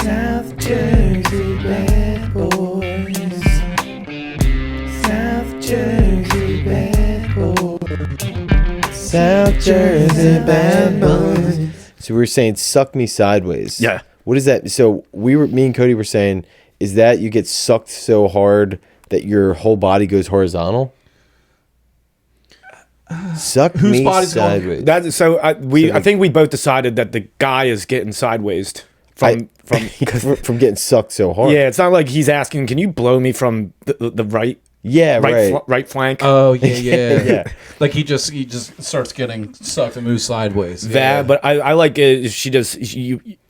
South Jersey bad boys. South Jersey bad boys. South Jersey bad boys. So we were saying, suck me sideways. Yeah. What is that? So me and Cody were saying, is that you get sucked so hard that your whole body goes horizontal? Suck Whose me body's going- sideways. I think we both decided that the guy is getting sideways from getting sucked so hard. Yeah, it's not like he's asking, can you blow me from the right right flank? Oh yeah. Yeah. Like he just starts getting sucked and moves sideways. That, but I like it if she does.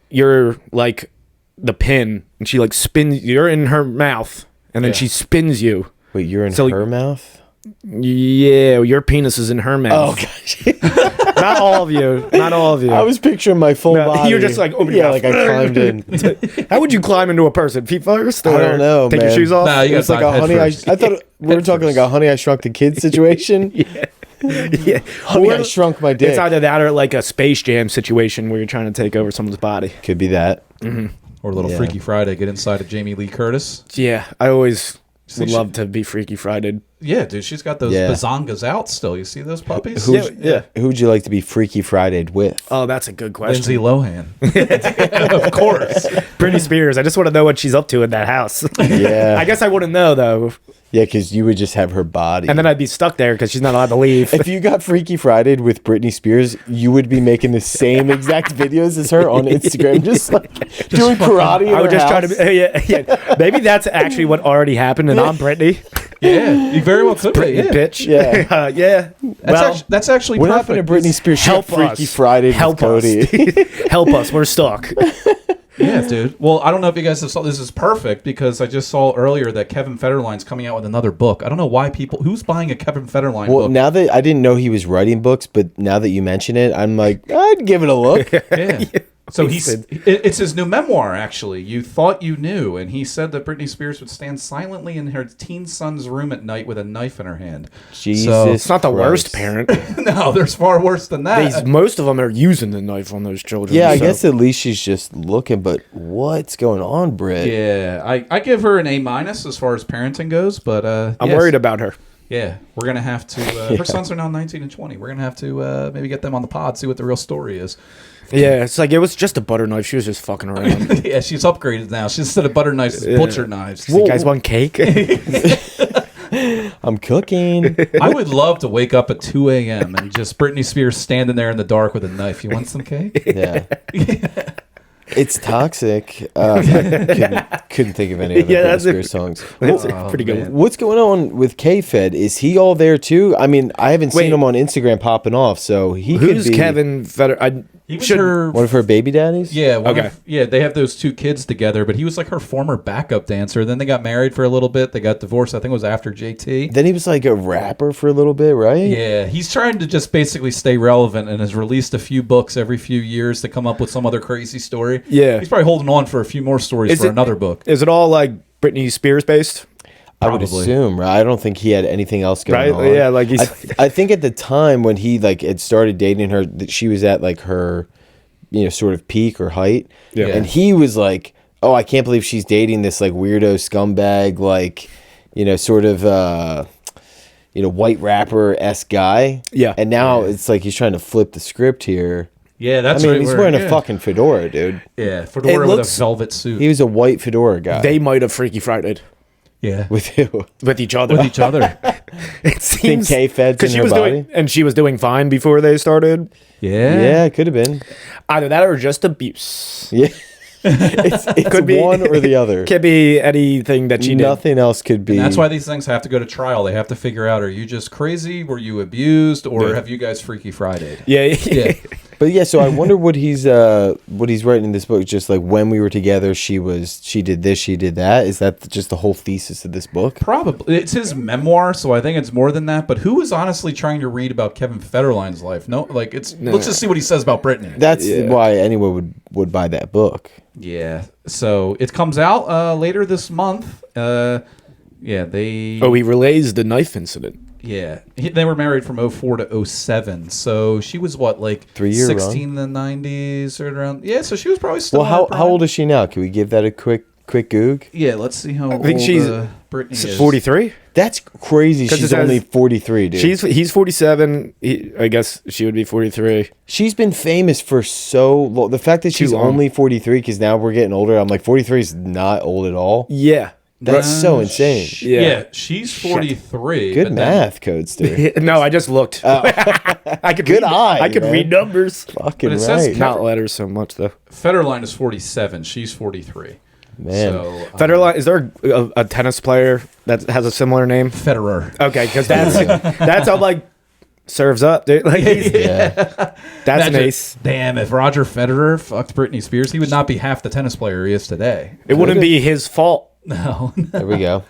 You're like the pin, and she like spins. You're in her mouth, and then she spins you. Wait, you're in her mouth? Yeah, your penis is in her mouth. Oh gosh. Not all of you. Not all of you. I was picturing my full body. You're just like, open your mouth. like I climbed in. How would you climb into a person? Feet first? I don't know, Take man. your shoes off? Nah, you It's gotta like a dive honey. I first. thought we were talking like a Honey I Shrunk the Kids situation. Yeah. Honey I Shrunk my dick. It's either that or like a Space Jam situation where you're trying to take over someone's body. Could be that. Or a little Yeah. Freaky Friday, get inside of Jamie Lee Curtis. Yeah, I always would she- love to be Freaky Friday. Yeah, dude, she's got those Yeah. bazongas out still. You see those puppies? Who'd you like to be Freaky Friday'd with? Oh, that's a good question. Lindsay Lohan. Of course. Britney Spears. I just want to know what she's up to in that house. Yeah. I guess I wouldn't know though, Yeah, because you would just have her body. and then I'd be stuck there because she's not allowed to leave. if you got Freaky Friday'd with Britney Spears, you would be making the same exact videos as her on Instagram, just like doing karate in I would her just try to. house. Yeah. Maybe that's actually what already happened, and I'm Britney. Yeah, you very well could be. Yeah. Bitch. Yeah. Yeah. That's actually What perfect. happened to Britney Spears? She got Help Freaky us. Friday Help with Cody. us. Help us. We're stuck. Yeah, dude. Well, I don't know if you guys have saw this is perfect because I just saw earlier that Kevin Federline's coming out with another book. I don't know why who's buying a Kevin Federline Well, book. now that I didn't know he was writing books, but now that you mention it, I'm like, I'd give it a look. Yeah. So it's his new memoir, actually. You Thought You Knew, and he said that Britney Spears would stand silently in her teen son's room at night with a knife in her hand. Jesus, So- It's not the worst Christ. parent. No, there's far worse than that. Most of them are using the knife on those children. Yeah, I so- guess at least she's just looking. But what's going on, Britt? Yeah, I give her an A- as far as parenting goes, but I'm yes. worried about her. Yeah, we're gonna have to. Her sons are now 19 and 20. We're gonna have to maybe get them on the pod, see what the real story is. Yeah, it's like it was just a butter knife. She was just fucking around. Yeah, she's upgraded now. She's instead of butter knives, it's butcher knives. She's like, guys want cake? I'm cooking. I would love to wake up at 2 a.m. and just Britney Spears standing there in the dark with a knife. You want some cake? Yeah. It's toxic. Couldn't think of any other Yeah, Britney that's Spears songs. That's Well, pretty good. man. what's going on with K-Fed? Is he all there too? I mean, I haven't Wait. seen him on Instagram popping off, so he Who's could be Kevin Feder? He was should- her. one of her baby daddies. Yeah, Okay. They have those two kids together, but he was like her former backup dancer. Then they got married for a little bit. They got divorced. I think it was after JT. Then he was like a rapper for a little bit, right? Yeah, he's trying to just basically stay relevant and has released a few books every few years to come up with some other crazy story. Yeah. He's probably holding on for a few more stories Is for it- another book. Is it all like Britney Spears based? I would Probably. assume, right? I don't think he had anything else going Right? on. Yeah, like he's. I think at the time when he like had started dating her, that she was at like her, sort of peak or height. Yeah. And he was like, "Oh, I can't believe she's dating this like weirdo scumbag, like, sort of, white rapper-esque guy." Yeah. And now it's like he's trying to flip the script here. Yeah, that's I mean, right. he's wearing a fucking fedora, dude. Yeah, fedora with looks- a velvet suit. He was a white fedora guy. They might have Freaky Friday'd yeah. with you. with each other. With each other. It seems K-Fed's because in she her was body? doing, and she was doing fine before they started. Yeah. Yeah, it could have been. Either that or just abuse. Yeah. it's Could be one or the other. Could be anything that she did. Nothing else could be. And that's why these things have to go to trial. They have to figure out, are you just crazy? Were you abused? Or have you guys Freaky Friday'd? Yeah, Yeah. But yeah, so I wonder what he's writing in this book. Just like when we were together, she did this, she did that. Is that just the whole thesis of this book? Probably. It's his memoir, so I think it's more than that. But who is honestly trying to read about Kevin Federline's life? No, like let's just see what he says about Britney. That's why anyone would buy that book. Yeah. So it comes out later this month. They. Oh, he relays the knife incident. Yeah, they were married from 04 to 07. So she was what, like 3-year 16 run? in the 90s or around. Yeah, so she was probably still. Well, how old is she now? Can we give that a quick goog? Yeah, let's see how old think she's Britney is. 43. That's crazy. 'Cause She's it says- only 43, dude. He's 47. I guess she would be 43. She's been famous for so long. The fact that she's long. only 43, because now we're getting older. I'm like, 43 is not old at all. Yeah. That's so insane. Yeah, she's 43. Good but then- math, Codester. No, I just looked. I could Good read, eye, I could man. read numbers. Fucking But it says right. Not letters so much though. Federline is 47. She's 43. Man. So, Federline, is there a tennis player that has a similar name? Federer. Okay, because that's how like serves up, dude. Like he's, Yeah. that's an Imagine- ace. Damn, if Roger Federer fucked Britney Spears, he would not be half the tennis player he is today. It wouldn't be his fault. No. There we go.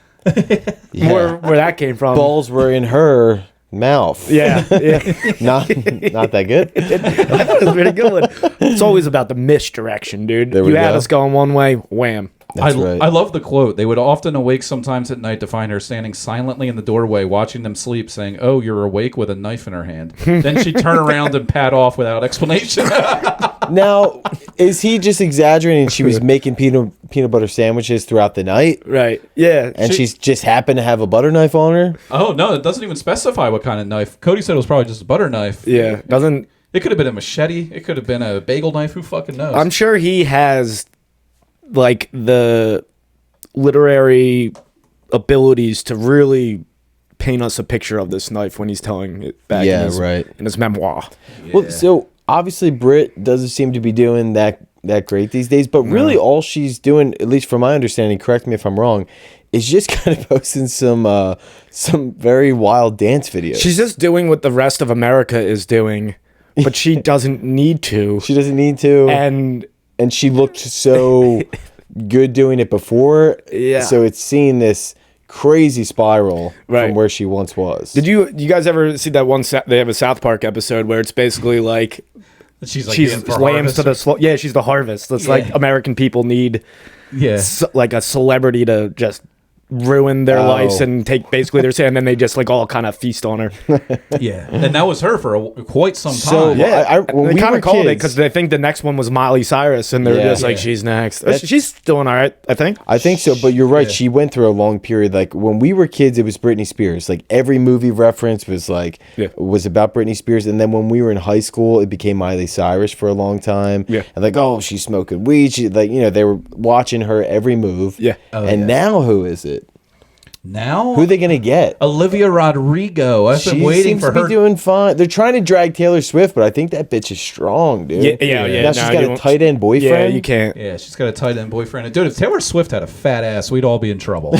Yeah. Where that came from. Balls were in her mouth. Yeah, yeah. Not that good. I thought it was a pretty good one. It's always about the misdirection, dude. There we You had go. us going one way, wham. That's right. I love the quote. They would often awake sometimes at night to find her standing silently in the doorway, watching them sleep, saying, "Oh, you're awake," with a knife in her hand. Then she'd turn around and pad off without explanation. Now, is he just exaggerating? She was making peanut butter sandwiches throughout the night, Right. Yeah. and she's just happened to have a butter knife on her. Oh no, it doesn't even specify what kind of knife. Cody said it was probably just a butter knife. Yeah. Doesn't. It could have been a machete. It could have been a bagel knife. Who fucking knows? I'm sure he has like the literary abilities to really paint us a picture of this knife when he's telling it back Yeah, in his, right. in his memoir. Well, so obviously Britt doesn't seem to be doing that great these days, but really all she's doing, at least from my understanding, correct me if I'm wrong, is just kind of posting some very wild dance videos. She's just doing what the rest of America is doing, but she doesn't need to. She doesn't need to, And she looked so good doing it before. Yeah. So it's seeing this crazy spiral Right. from where she once was. did you guys ever see that one? They have a South Park episode where it's basically like she's like she's getting for lambs to harvest. the yeah, she's the harvest. It's like American people need Yeah. like a celebrity to just ruin their lives and take basically their say, and then they just like all kind of feast on her. Yeah, and that was her for quite some time. So, yeah. when They we kind were of called it kids- because they think the next one was Miley Cyrus, and they're Yeah. just like, Yeah. she's next. That's- She's doing all right, I think. I think so, but you're right. Yeah. She went through a long period. Like when we were kids, it was Britney Spears. Like every movie reference was was about Britney Spears. And then when we were in high school, it became Miley Cyrus for a long time. Yeah. And like, oh, she's smoking weed. She they were watching her every move. Yeah. And now who is it? Now, Who are they gonna get? Olivia Rodrigo. I've been She waiting seems for to her. be doing fine. They're trying to drag Taylor Swift, but I think that bitch is strong, dude. Yeah. Now she's No, got you a won't- tight end boyfriend. Yeah, you can't. Yeah, she's got a tight end boyfriend. And dude, if Taylor Swift had a fat ass, we'd all be in trouble.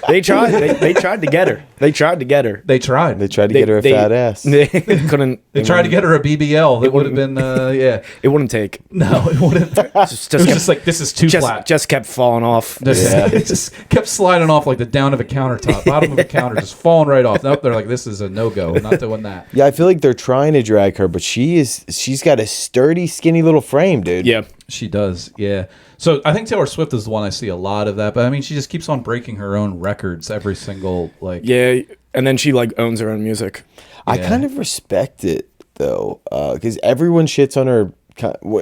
They tried. They tried to get her. They tried to get her. They tried. They tried to get her a fat ass. They couldn't. They tried to get her a BBL. That would have been, yeah. It wouldn't take. No, it wouldn't. It Just was kept, just like, this is too flat. just kept falling off. It just kept sliding off like the down of a countertop, bottom of a counter, just falling right off. Nope, they're like, this is a no-go. Not doing that. Yeah, I feel like they're trying to drag her, but she's got a sturdy, skinny little frame, dude. Yeah. She does, yeah. So I think Taylor Swift is the one I see a lot of that. But I mean, she just keeps on breaking her own records every single, like... Yeah. And then she like owns her own music. I Yeah. kind of respect it though, because everyone shits on her.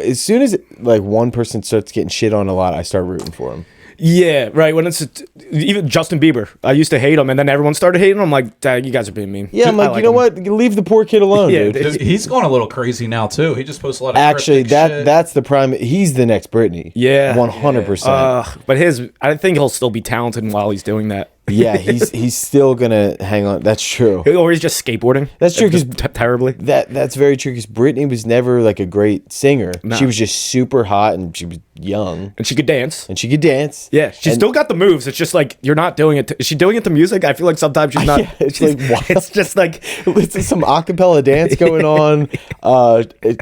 As soon as like one person starts getting shit on a lot, I start rooting for him. Yeah, right. When it's even Justin Bieber, I used to hate him, and then everyone started hating him. I'm like, Dang, you guys are being mean. Yeah, I'm I like, you know him. what? Leave the poor kid alone, Yeah, dude. dude. He's going a little crazy now, too. He just posts a lot of Actually, cryptic shit. that's the prime. He's the next Britney. Yeah. 100%. But I think he'll still be talented while he's doing that. Yeah, he's still gonna hang on. That's true. Or he's just skateboarding. That's true, Just 'cause terribly. That's very true. Because Britney was never like a great singer. No. She was just super hot and she was young And she could dance. and she could dance. Yeah, she's And- still got the moves. It's just like you're not doing it. Is she doing it to music? I feel like sometimes she's not. Yeah, it's she's- like, what? It's just like It's some acapella dance going on.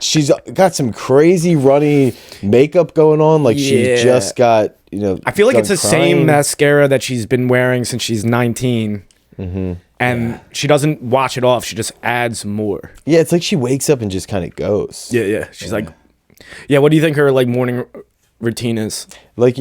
She's got some crazy runny makeup going on. Like she Yeah. just got, I feel like done it's the crying. same mascara that she's been wearing since she's 19. And she doesn't wash it off. She just adds more. Yeah, it's like she wakes up and just kind of goes. Yeah. She's like, yeah. What do you think her like morning routine is? Like,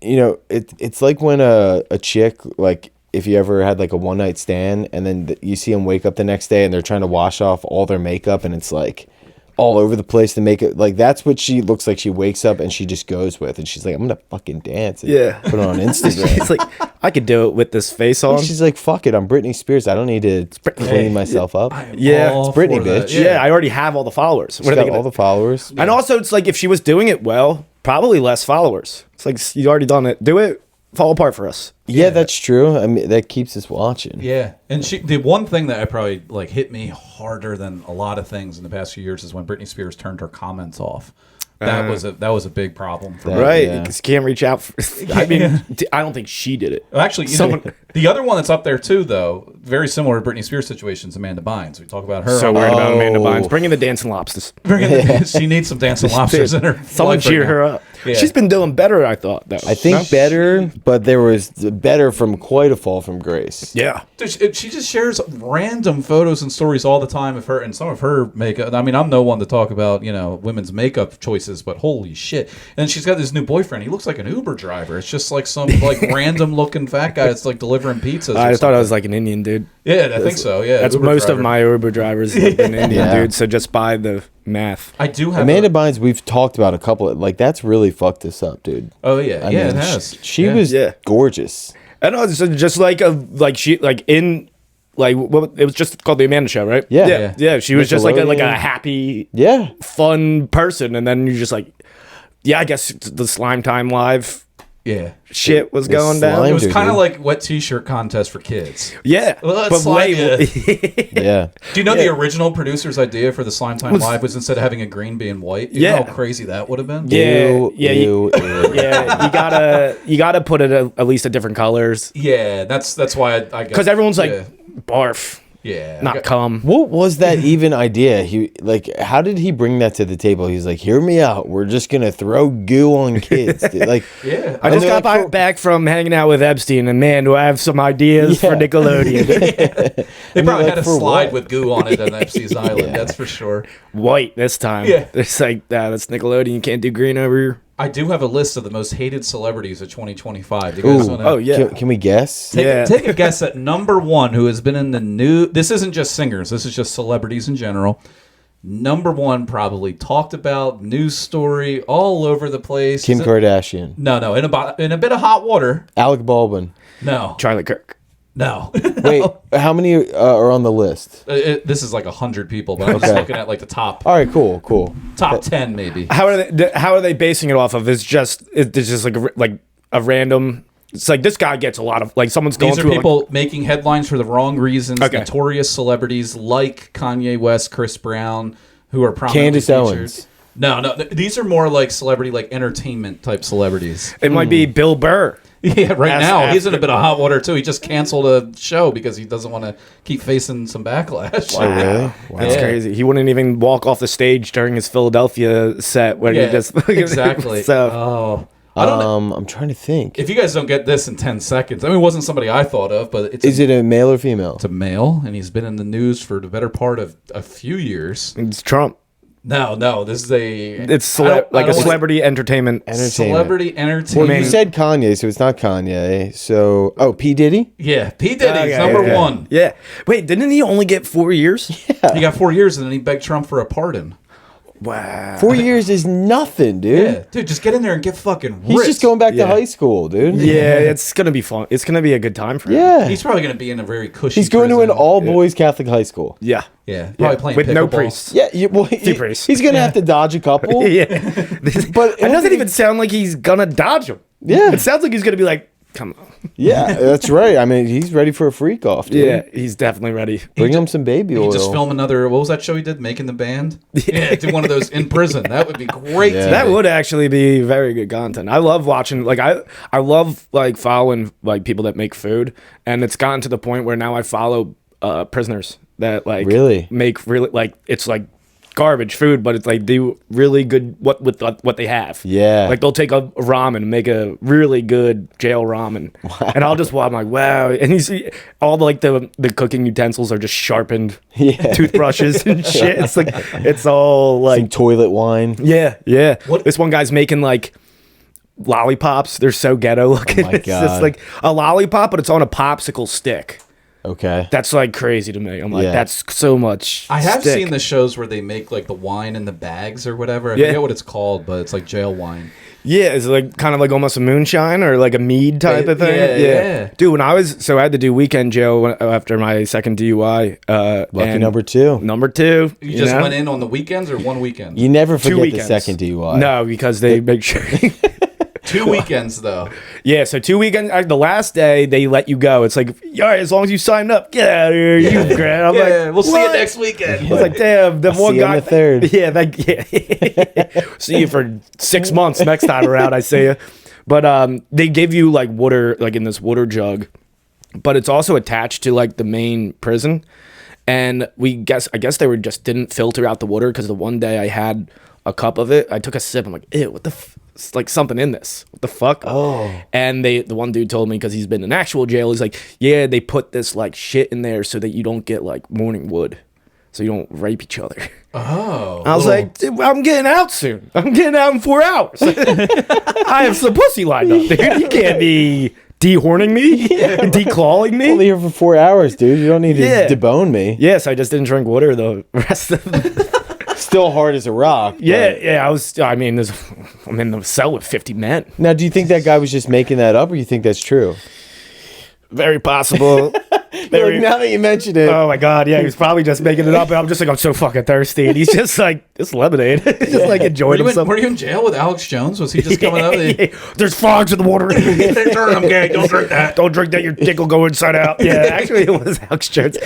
it's like when a chick like if you ever had like a one night stand and then you see them wake up the next day and they're trying to wash off all their makeup and it's like all over the place to make it like that's what she looks like. She wakes up and she just goes with, and she's like, I'm gonna fucking dance. And put it on Instagram. It's like I could do it with this face on. She's like, fuck it, I'm Britney Spears. I don't need to clean myself up. Yeah, it's Britney, bitch. Yeah, I already have all the followers. She's got all the followers. And also, it's like if she was doing it well, probably less followers. It's like you already done it. Do it. Fall apart for us. Yeah, that's true. I mean, that keeps us watching. Yeah, and the one thing that I probably like hit me harder than a lot of things in the past few years is when Britney Spears turned her comments off. That was a big problem for me. Right, because you can't reach out. I mean, I don't think she did it. Well, actually, the other one that's up there too, though, very similar to Britney Spears' situation, is Amanda Bynes. We talk about her. So worried about Amanda Bynes. Bring in the dancing lobsters. She needs some dancing lobsters in her. Someone cheer her up. Yeah. She's been doing better, I thought. Though. I think better, but there was better from quite a fall from grace. Yeah. Dude, she just shares random photos and stories all the time of her and some of her makeup. I mean, I'm no one to talk about, women's makeup choices, but holy shit. And she's got this new boyfriend. He looks like an Uber driver. It's just like some like random looking fat guy that's like delivering pizzas. I thought I was like an Indian dude. Yeah, I think so. Yeah, that's Uber most driver. of my Uber drivers have been Indian dudes. So just by the math, I do have Amanda Bynes. We've talked about a couple of like that's really fucked us up, dude. Oh yeah, it has. She was gorgeous. I know, it's just like she like in like what it was just called the Amanda Show, right? Yeah. She was just like a happy, fun person, and then you're just like, I guess the Slime Time Live. Yeah, shit was going down. It was kind of like wet T-shirt contest for kids. Yeah, but yeah. Do you know the original producer's idea for the Slime Time Live was instead of having a green being white? You know how crazy that would have been. You gotta put it at least at different colors. Yeah, that's why I because everyone's like barf. Yeah, not cum. What was that even idea? He like, how did he bring that to the table? He's like, "Hear me out. We're just gonna throw goo on kids." Like, I just got back from hanging out with Epstein, and man, do I have some ideas for Nickelodeon? They probably had a slide with goo on it on Epstein's Island. That's for sure. White this time. Yeah, it's like that's Nickelodeon. You can't do green over here. I do have a list of the most hated celebrities of 2025. Do you guys wanna, can we guess? Take a guess at number one who has been in the news. This isn't just singers. This is just celebrities in general. Number one, probably talked about, news story all over the place. Kim Kardashian. No, in a bit of hot water. Alec Baldwin. No. Charlie Kirk. No. Wait, how many are on the list? This is like 100 people, but I'm just looking at like the top. All right, cool. Top 10 maybe. How are they basing it off of? It's just like a random. It's like this guy gets a lot of like someone's going through. These are people making headlines for the wrong reasons. Notorious celebrities like Kanye West, Chris Brown, who are prominently Candace featured. Owens. No, these are more like celebrity, like entertainment type celebrities. It might be Bill Burr. Yeah, now he's in a bit of hot water too. He just canceled a show because he doesn't want to keep facing some backlash. Wow. Really? Wow. That's crazy. He wouldn't even walk off the stage during his Philadelphia set where he just exactly. So, I don't know. I'm trying to think. If you guys don't get this in 10 seconds, I mean, it wasn't somebody I thought of, but is it a male or female? It's a male, and he's been in the news for the better part of a few years. It's Trump. No, this is It's celebrity entertainment. Celebrity entertainment. Well, you said Kanye, so it's not Kanye. So, P. Diddy? Yeah, P. Diddy's number one. Yeah. Wait, didn't he only get 4 years? Yeah. He got 4 years, and then he begged Trump for a pardon. Wow. 4 years is nothing, dude. Yeah, dude, just get in there and get fucking rich. He's just going back to high school, dude. Yeah, it's going to be fun. It's going to be a good time for him. Yeah. He's probably going to be in a very cushy He's going prison. to an all-boys Catholic high school. Yeah. Yeah, probably playing with no pickleball. priests. Yeah, priests. He's going to have to dodge a couple. Yeah. But it doesn't even sound like he's going to dodge them. Yeah. It sounds like he's going to be like, come on. Yeah, that's right. I mean, he's ready for a freak off, dude. Yeah, he's definitely ready. Bring him some baby oil. He just film another, what was that show he did? Making the Band? Yeah, do one of those in prison. That would be great. Yeah. That would actually be very good content. I love watching, like, I love, like, following, like, people that make food. And it's gotten to the point where now I follow prisoners that, like, make really, like, it's, like, garbage food, but it's like do really good with what they have. Yeah, like they'll take a ramen and make a really good jail ramen. Wow. And I'll just I'm like, wow. And you see all the cooking utensils are just sharpened toothbrushes and shit. It's like it's all like some toilet wine. Yeah. This one guy's making like lollipops. They're so ghetto looking. my It's just God. like a lollipop, but it's on a popsicle stick. Okay. That's like crazy to me. I'm like, Yeah. that's so much. I have stick. seen the shows where they make like the wine in the bags or whatever. I Yeah. forget what it's called, but it's like jail wine. Yeah, it's like kind of like almost a moonshine or like a mead type of thing. Yeah. Dude, I had to do weekend jail after my second DUI. Lucky and number 2. Number 2. You just know? went in on the weekends or one weekend? You never 2 forget the weekends. second DUI. No, because they make sure. 2 weekends though. Yeah, so 2 weekends. The last day they let you go. It's like, all right, as long as you sign up, get out of here. You grad. I'm Yeah, like, we'll see you what? next weekend. I was like, damn, the one see you on guy. the 3rd. Yeah, see you for 6 months next time around. I see you. But they give you like water, like in this water jug, but it's also attached to like the main prison. And I guess they didn't filter out the water because the one day I had a cup of it, I took a sip. I'm like, ew, what the it's like something in this. What the fuck? Oh. And the one dude told me, because he's been in actual jail, he's like, yeah, they put this like shit in there so that you don't get like morning wood, so you don't rape each other. Oh. I was like, dude, I'm getting out soon. I'm getting out in 4 hours. I have some pussy lined up, dude. You can't be dehorning me, declawing me. Only here for 4 hours, dude. You don't need to Yeah. debone me. Yes, I just didn't drink water the rest of the Still hard as a rock. Yeah, but- yeah. I'm in the cell with 50 men. Now, do you think that guy was just making that up, or you think that's true? Very possible. Like, now that you mentioned it, Oh my god, yeah, he was probably just making it up. And I'm just like, I'm so fucking thirsty, and he's just like, it's lemonade. He's just like enjoying himself. Were you in jail with Alex Jones? Was he just coming up? Yeah. There's frogs in the water. I'm gay. Don't drink that. Don't drink that. Your dick will go inside out. Yeah, actually, it was Alex Jones.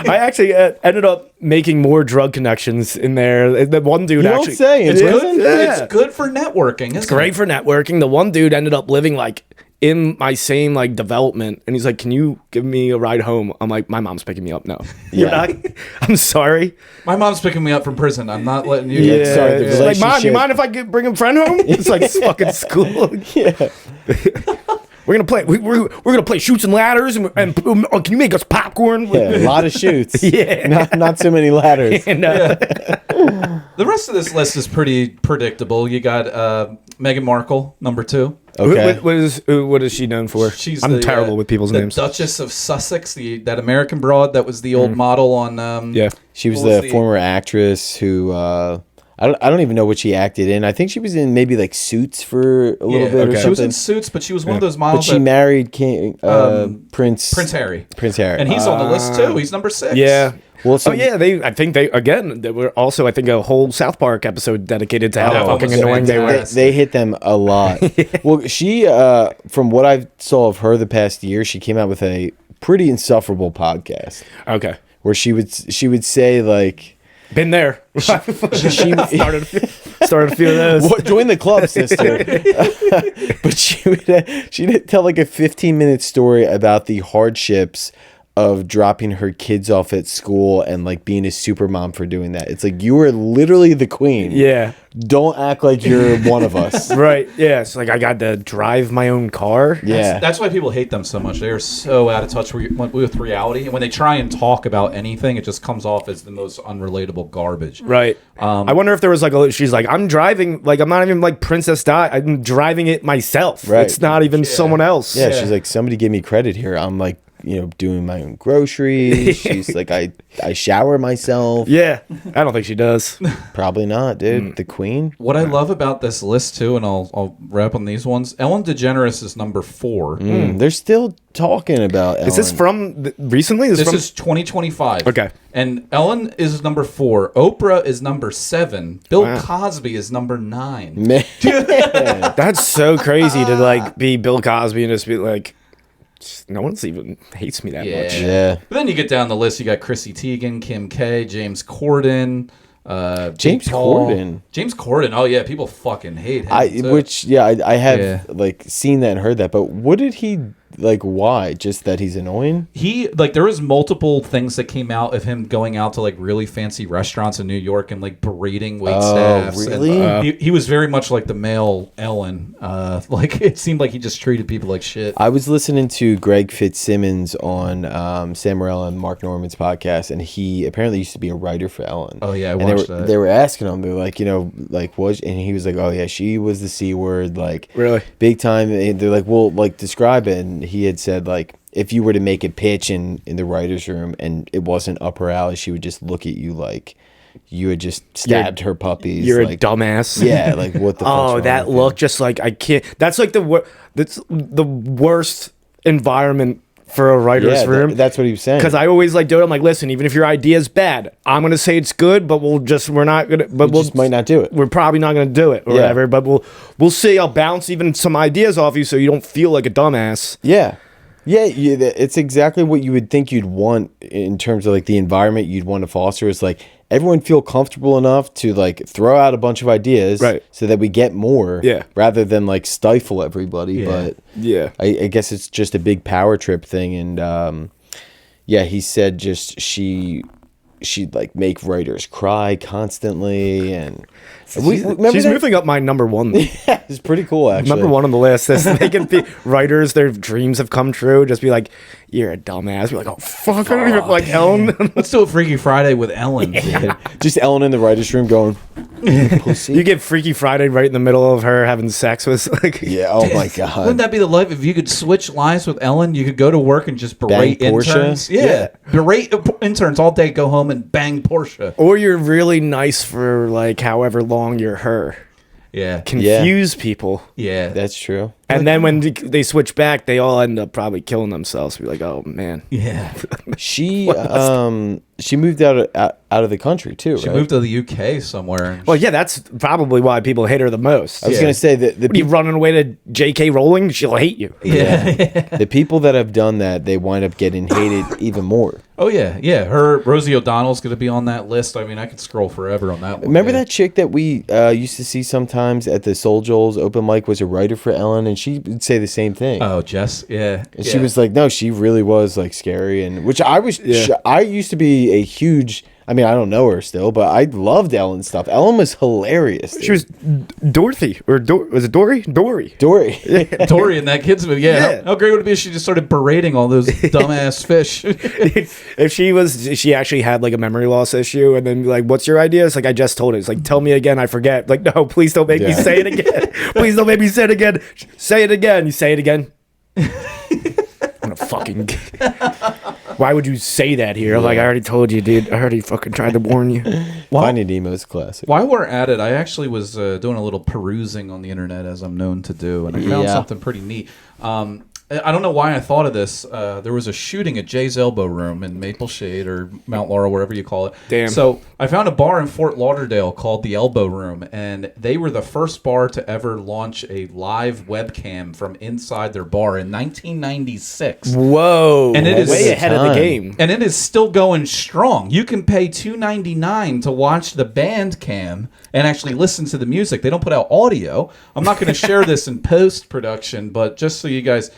I actually ended up making more drug connections in there. The one dude You don't actually. say, in It is? prison? Yeah. It's good for networking. Isn't Great it? for networking. The one dude ended up living like in my same like development, and he's like, "Can you give me a ride home?" I'm like, "My mom's picking me up." No, you're Yeah. not. I'm sorry. My mom's picking me up from prison. I'm not letting you. Yeah, sorry, the It's like, Mom, you relationship- mind if I bring a friend home? It's like fucking school. yeah. We're gonna play. We're gonna play shoots and ladders, and can you make us popcorn? Yeah, a lot of shoots. Yeah. Not so many ladders. And, The rest of this list is pretty predictable. You got Meghan Markle, number 2. Okay. what is she known for? She's I'm the, terrible with people's the names. Duchess of Sussex, that American broad that was the old model on. Yeah. She was What was the the- former actress who I don't even know what she acted in. I think she was in maybe like Suits for a little bit or She was in something. Suits, but she was one of those But models. she that, married King Prince Harry, Prince Harry. and he's on the list too. He's number 6. Yeah. Well, so- oh yeah, I think they were also, I think, a whole South Park episode dedicated to how that one fucking was annoying they were. fantastic. They hit them a lot. Well, she, from what I saw of her the past year, she came out with a pretty insufferable podcast Okay, where she would say like, been there. she started a few of those. What, join the club, sister. But she'd tell like a 15-minute story about the hardships of dropping her kids off at school and like being a super mom for doing that. It's like, you are literally the queen. Yeah. Don't act like you're one of us. Right. Yeah. It's like I got to drive my own car. Yeah. That's why people hate them so much. They are so out of touch with reality, and when they try and talk about anything, it just comes off as the most unrelatable garbage. Right. I wonder if there was like she's like, I'm driving, like I'm not even like Princess Di. I'm driving it myself. Right. It's not even someone else. Yeah, she's like, somebody give me credit here. I'm like, doing my own groceries. She's like, I shower myself. Yeah. I don't think she does. Probably not, dude. The queen. What I love about this list too, and I'll wrap on these ones. Ellen DeGeneres is number 4. They're still talking about Ellen. Is this from recently? This is 2025. Okay. And Ellen is number 4. Oprah is number 7. Bill Cosby is number 9. Man. That's so crazy to like be Bill Cosby and just be like, no one's even hates me that much. Yeah. But then you get down the list. You got Chrissy Teigen, Kim K, James Corden, James Corden. James Corden. Oh yeah, people fucking hate him. too. I have like seen that and heard that, but what did he like why? Just that he's annoying? He like there was multiple things that came out of him going out to like really fancy restaurants in New York and like berating wait staffs. Really? And, he was very much like the male Ellen. Like it seemed like he just treated people like shit. I was listening to Greg Fitzsimmons on Sam Morrell and Mark Norman's podcast, and he apparently used to be a writer for Ellen. Oh yeah, I and watched that. They were asking him, they're like, like was, and he was like, oh yeah, she was the C word, like really big time. And they're like, well, like describe it, and he had said like, if you were to make a pitch in the writer's room and it wasn't up her alley, she would just look at you like you had just stabbed her puppies. You're like, a dumbass. Yeah, like what the fuck's Oh, wrong that with look, you? just like I can't. That's like that's the worst environment for a writer's room. That's what he was saying. Because I always like do it. I'm like, listen, even if your idea is bad, I'm gonna say it's good, but we're not gonna. But we just might not do it. We're probably not gonna do it or whatever. But we'll see. I'll bounce even some ideas off you so you don't feel like a dumbass. Yeah. Yeah, it's exactly what you would think you'd want in terms of like the environment you'd want to foster. Is like everyone feel comfortable enough to like throw out a bunch of ideas, right, so that we get more, rather than like stifle everybody. Yeah. But I guess it's just a big power trip thing. And he said just she'd like make writers cry constantly, and she's moving up my number one. Yeah, it's pretty cool actually. Number one on the list. This making writers, their dreams have come true. Just be like, you're a dumbass. Be like, oh fuck, I don't even like Ellen. Let's do a Freaky Friday with Ellen. Just Ellen in the writer's room going, pussy. You get Freaky Friday right in the middle of her having sex with like. Yeah. Oh my god. Wouldn't that be the life if you could switch lives with Ellen? You could go to work and just berate Bang Portia? interns. Yeah. Berate interns all day. Go home and bang Portia. Or you're really nice for like however long you're her. Yeah. Confuse people. Yeah. That's true. And then when they switch back, they all end up probably killing themselves. Be like, oh man. Yeah. She moved out of the country too. She right? moved to the UK somewhere. Well, yeah, that's probably why people hate her the most. I was gonna say that you running away to J.K. Rowling, she'll hate you. Yeah. The people that have done that, they wind up getting hated even more. Oh yeah, yeah. Her Rosie O'Donnell's gonna be on that list. I mean, I could scroll forever on that one. Remember that chick that we used to see sometimes at the Soul Joel's open mic was a writer for Ellen, and she would say the same thing. Oh, Jess, yeah. And she was like, no, she really was like scary, and which I was. I used to be a huge. I mean, I don't know her still, but I loved Ellen's stuff. Ellen was hilarious. Dude. She was Dorothy, or was it Dory? Dory. Dory in that kids movie. Yeah. How great would it be if she just started berating all those dumbass fish? If she actually had like a memory loss issue, and then like, what's your idea? It's like, I just told it. It's like, tell me again, I forget. Like, no, please don't make me say it again. Please don't make me say it again. Say it again. You say it again. I'm gonna fucking. Why would you say that here? Yeah. Like, I already told you, dude. I already fucking tried to warn you. Finding Nemo's classic. While we're at it, I actually was doing a little perusing on the internet, as I'm known to do, and I found something pretty neat. I don't know why I thought of this. There was a shooting at Jay's Elbow Room in Maple Shade or Mount Laurel, wherever you call it. Damn. So I found a bar in Fort Lauderdale called the Elbow Room, and they were the first bar to ever launch a live webcam from inside their bar in 1996. Whoa. And it is way ahead of the game. And it is still going strong. You can pay $2.99 to watch the band cam and actually listen to the music. They don't put out audio. I'm not going to share this in post-production, but just so you guys...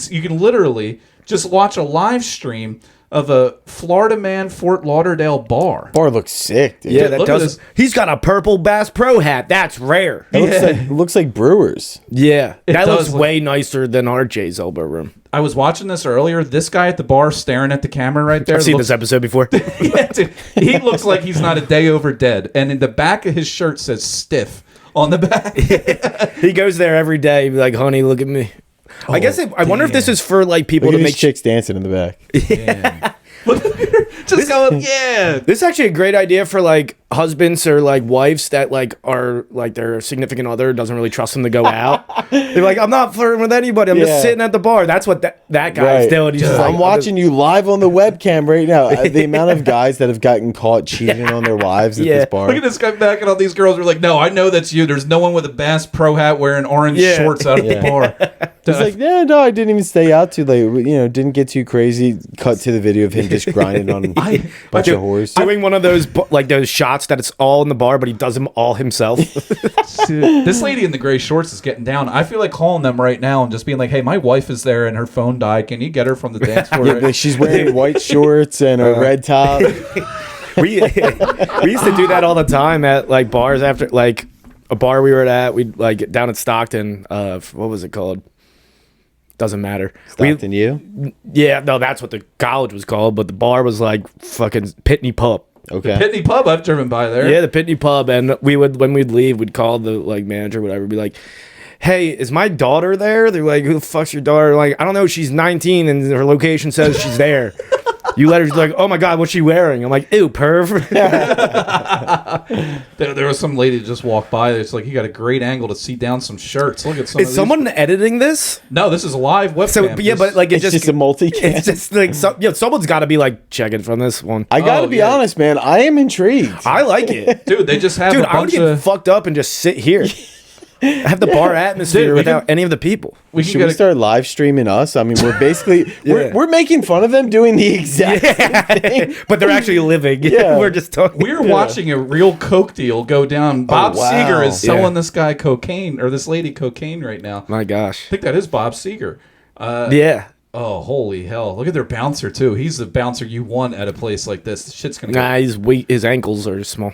You can literally just watch a live stream of a Florida Man Fort Lauderdale bar. Bar looks sick, dude. Yeah, that does. He's got a purple Bass Pro hat. That's rare. It looks like Brewers. Yeah, that looks way nicer than RJ's Elbow Room. I was watching this earlier. This guy at the bar staring at the camera right there. I've seen this episode before. Yeah, dude, he looks like he's not a day over dead. And in the back of his shirt says stiff on the back. He goes there every day. Be like, honey, look at me. I guess I wonder if this is for like people to make chicks dancing in the back. Yeah. Just going, yeah. This is actually a great idea for like husbands or like wives that like are like their significant other doesn't really trust them to go out. They're like, I'm not flirting with anybody. I'm just sitting at the bar. That's what that guy's doing. He's just I'm watching you live on the webcam right now. The amount of guys that have gotten caught cheating on their wives at this bar. Look at this guy backing all these girls. Are like, no, I know that's you. There's no one with a Bass Pro hat wearing orange shorts out of the bar. He's like, yeah, no, I didn't even stay out too late. You know, didn't get too crazy. Cut to the video of him just grinding on a bunch of whores. Doing one of those like those shots that it's all in the bar, but he does them all himself. Dude, this lady in the gray shorts is getting down. I feel like calling them right now and just being like, hey, my wife is there and her phone died. Can you get her from the dance floor? Yeah, she's wearing white shorts and a red top. we used to do that all the time at like bars after like a bar we were at. We'd like down at Stockton. What was it called? Doesn't matter. Stockton U? Yeah, no, that's what the college was called, but the bar was like fucking Pitney Pub. Okay. The Pitney Pub, I've driven by there. Yeah, the Pitney Pub, and we would when we'd leave, we'd call the like manager, whatever, be like, "Hey, is my daughter there?" They're like, "Who the fuck's your daughter?" Like, I don't know. She's 19, and her location says she's there. You let her. She's like, "Oh my god, what's she wearing?" I'm like, "Ew, perv." There was some lady that just walked by. It's like, you got a great angle to see down some shirts. Look at some. Is someone editing this? No, this is a live webcam. So yeah, but like It's just a multi-cam. It's just like someone's got to be like checking from this one. I gotta be honest, man. I am intrigued. I like it, dude. They just have dude. a I would bunch get of. fucked up and just sit here. Have the bar atmosphere Dude, without any of the people. Should we start live streaming us? I mean, we're basically we're making fun of them doing the exact same thing, but they're actually living. Yeah. We're just talking. We're watching a real coke deal go down. Bob wow. Seger is Yeah. selling this guy cocaine, or this lady cocaine right now. My gosh. I think that is Bob Seger. Yeah. Oh, holy hell. Look at their bouncer, too. He's the bouncer you want at a place like this. The shit's going to Nah, he's weak. His ankles are small.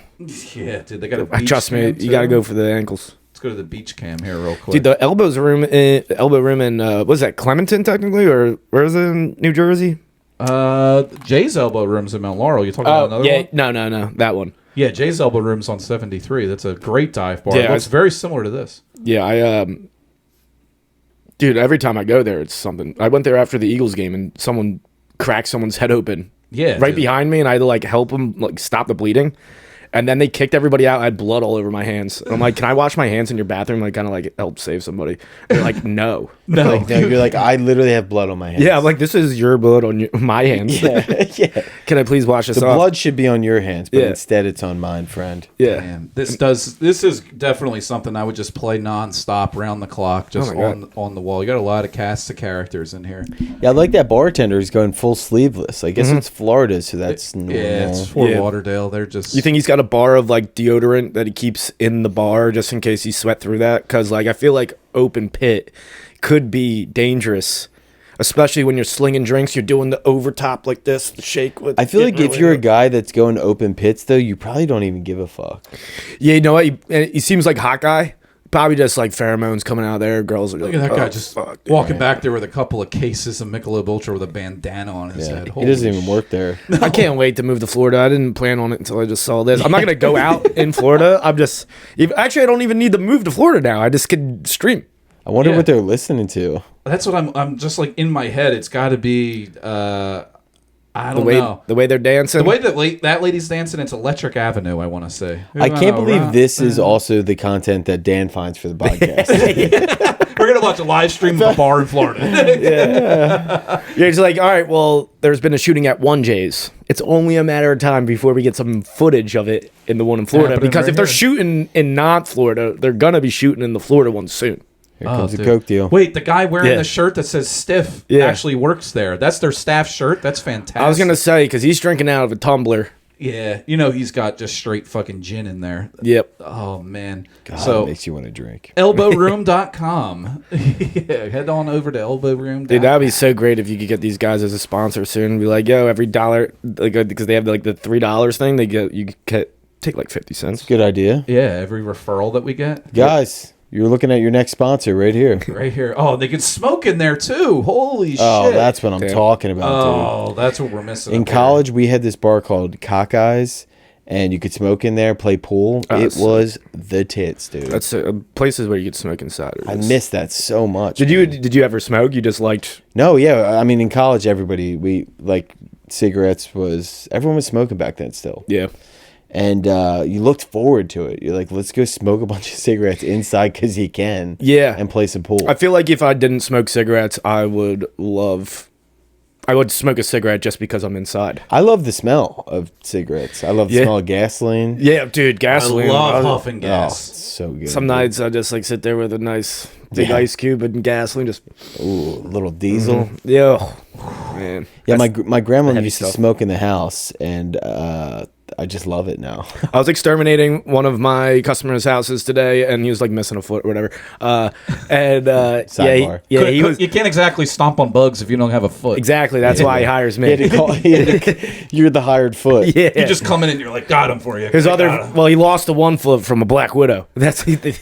Yeah, dude. They got a beach Trust me, cam, you got to too. go for the ankles. Let's go to the beach cam here real quick. Dude, the elbow room in what was that, Clementon technically, or where is it in New Jersey? Jay's Elbow Room's in Mount Laurel. You talking about another yeah, one? no, that one. Yeah, Jay's Elbow Room's on 73. That's a great dive bar. Yeah, It's very similar to this. Yeah, dude, every time I go there, it's something. I went there after the Eagles game, and someone cracked someone's head open. Yeah, right dude. behind me, and I had to like help him like stop the bleeding. And then they kicked everybody out. I had blood all over my hands. And I'm like, can I wash my hands in your bathroom? Like, kind of like help save somebody. And they're like, no. No. Like, no, you're like, I literally have blood on my hands. Yeah, I'm like, this is your blood on my hands. Yeah, yeah. Can I please wash this The off? blood should be on your hands, but Yeah. instead it's on mine, friend. Yeah. Man, this is definitely something I would just play nonstop, round the clock, just my God. on the wall. You got a lot of casts of characters in here. Yeah, I like that bartender is going full sleeveless. I guess it's Florida, so that's normal. Yeah, it's Fort Yeah. Lauderdale. They're just. You think he's got a bar of like deodorant that he keeps in the bar just in case he sweat through that? Because like I feel like open pit could be dangerous, especially when you're slinging drinks. You're doing the overtop like this, the shake. With I feel like getting if you're a really- guy that's going to open pits, though, you probably don't even give a fuck. yeah, you know what? He seems like a hot guy. Probably just like pheromones coming out of there. Girls are Look like, at that guy "Oh, just fuck." walking back there with a couple of cases of Michelob Ultra with a bandana on his head. He doesn't even work there. I can't wait to move to Florida. I didn't plan on it until I just saw this. I'm not gonna go out in Florida. Actually, I don't even need to move to Florida now. I just could stream. I wonder Yeah. what they're listening to. That's what I'm just like in my head. It's got to be. I don't know. The way they're dancing. The way that lady's dancing, it's Electric Avenue, I want to say. I can't believe this is also the content that Dan finds for the podcast. We're going to watch a live stream of a bar in Florida. Yeah, it's like, all right, well, there's been a shooting at 1J's. It's only a matter of time before we get some footage of it in the one in Florida. Happening Because right if they're here. shooting in not Florida, they're going to be shooting in the Florida one soon. Here comes dude. a Coke deal. Wait, the guy wearing Yeah. the shirt that says Stiff Yeah. actually works there. That's their staff shirt. That's fantastic. I was going to say, because he's drinking out of a tumbler. Yeah, you know he's got just straight fucking gin in there. Yep. Oh, man. God, So, it makes you want to drink. elbowroom.com. Yeah, head on over to elbowroom.com. Dude, that'd be so great if you could get these guys as a sponsor soon. Be like, yo, every dollar, like, because they have like the $3 thing, you get take like 50 cents. Good idea. Yeah, every referral that we get. Guys, you're looking at your next sponsor right here. Right here. Oh, they can smoke in there too. Holy Oh, shit. that's what I'm Damn. talking about, dude. Oh, that's what we're missing. In up here. college, we had this bar called Cockeyes, and you could smoke in there, play pool. Oh, It sick. was the tits, dude. That's places where you could smoke inside. I miss that so much. Did you ever smoke? You just liked? No, yeah. I mean, in college, we like cigarettes everyone was smoking back then still. Yeah. And you looked forward to it. You're like, let's go smoke a bunch of cigarettes inside because you can. Yeah. And play some pool. I feel like if I didn't smoke cigarettes, I I would smoke a cigarette just because I'm inside. I love the smell of cigarettes. I love the smell of gasoline. Yeah, dude, gasoline. I love puffing gas. Oh, it's so good. Some nights I just like sit there with a nice big ice cube and gasoline. Just Ooh, a little diesel. yeah, man. Yeah, my grandma heavy used to stuff. smoke in the house, and I just love it now. I was exterminating one of my customers' houses today, and he was like missing a foot or whatever. Sidebar. He was You can't exactly stomp on bugs if you don't have a foot. exactly. That's why he hires me. You're the hired foot. Yeah. You just come in and you're like, got him for you. His I other, got him. well, he lost the one foot from a black widow. That's they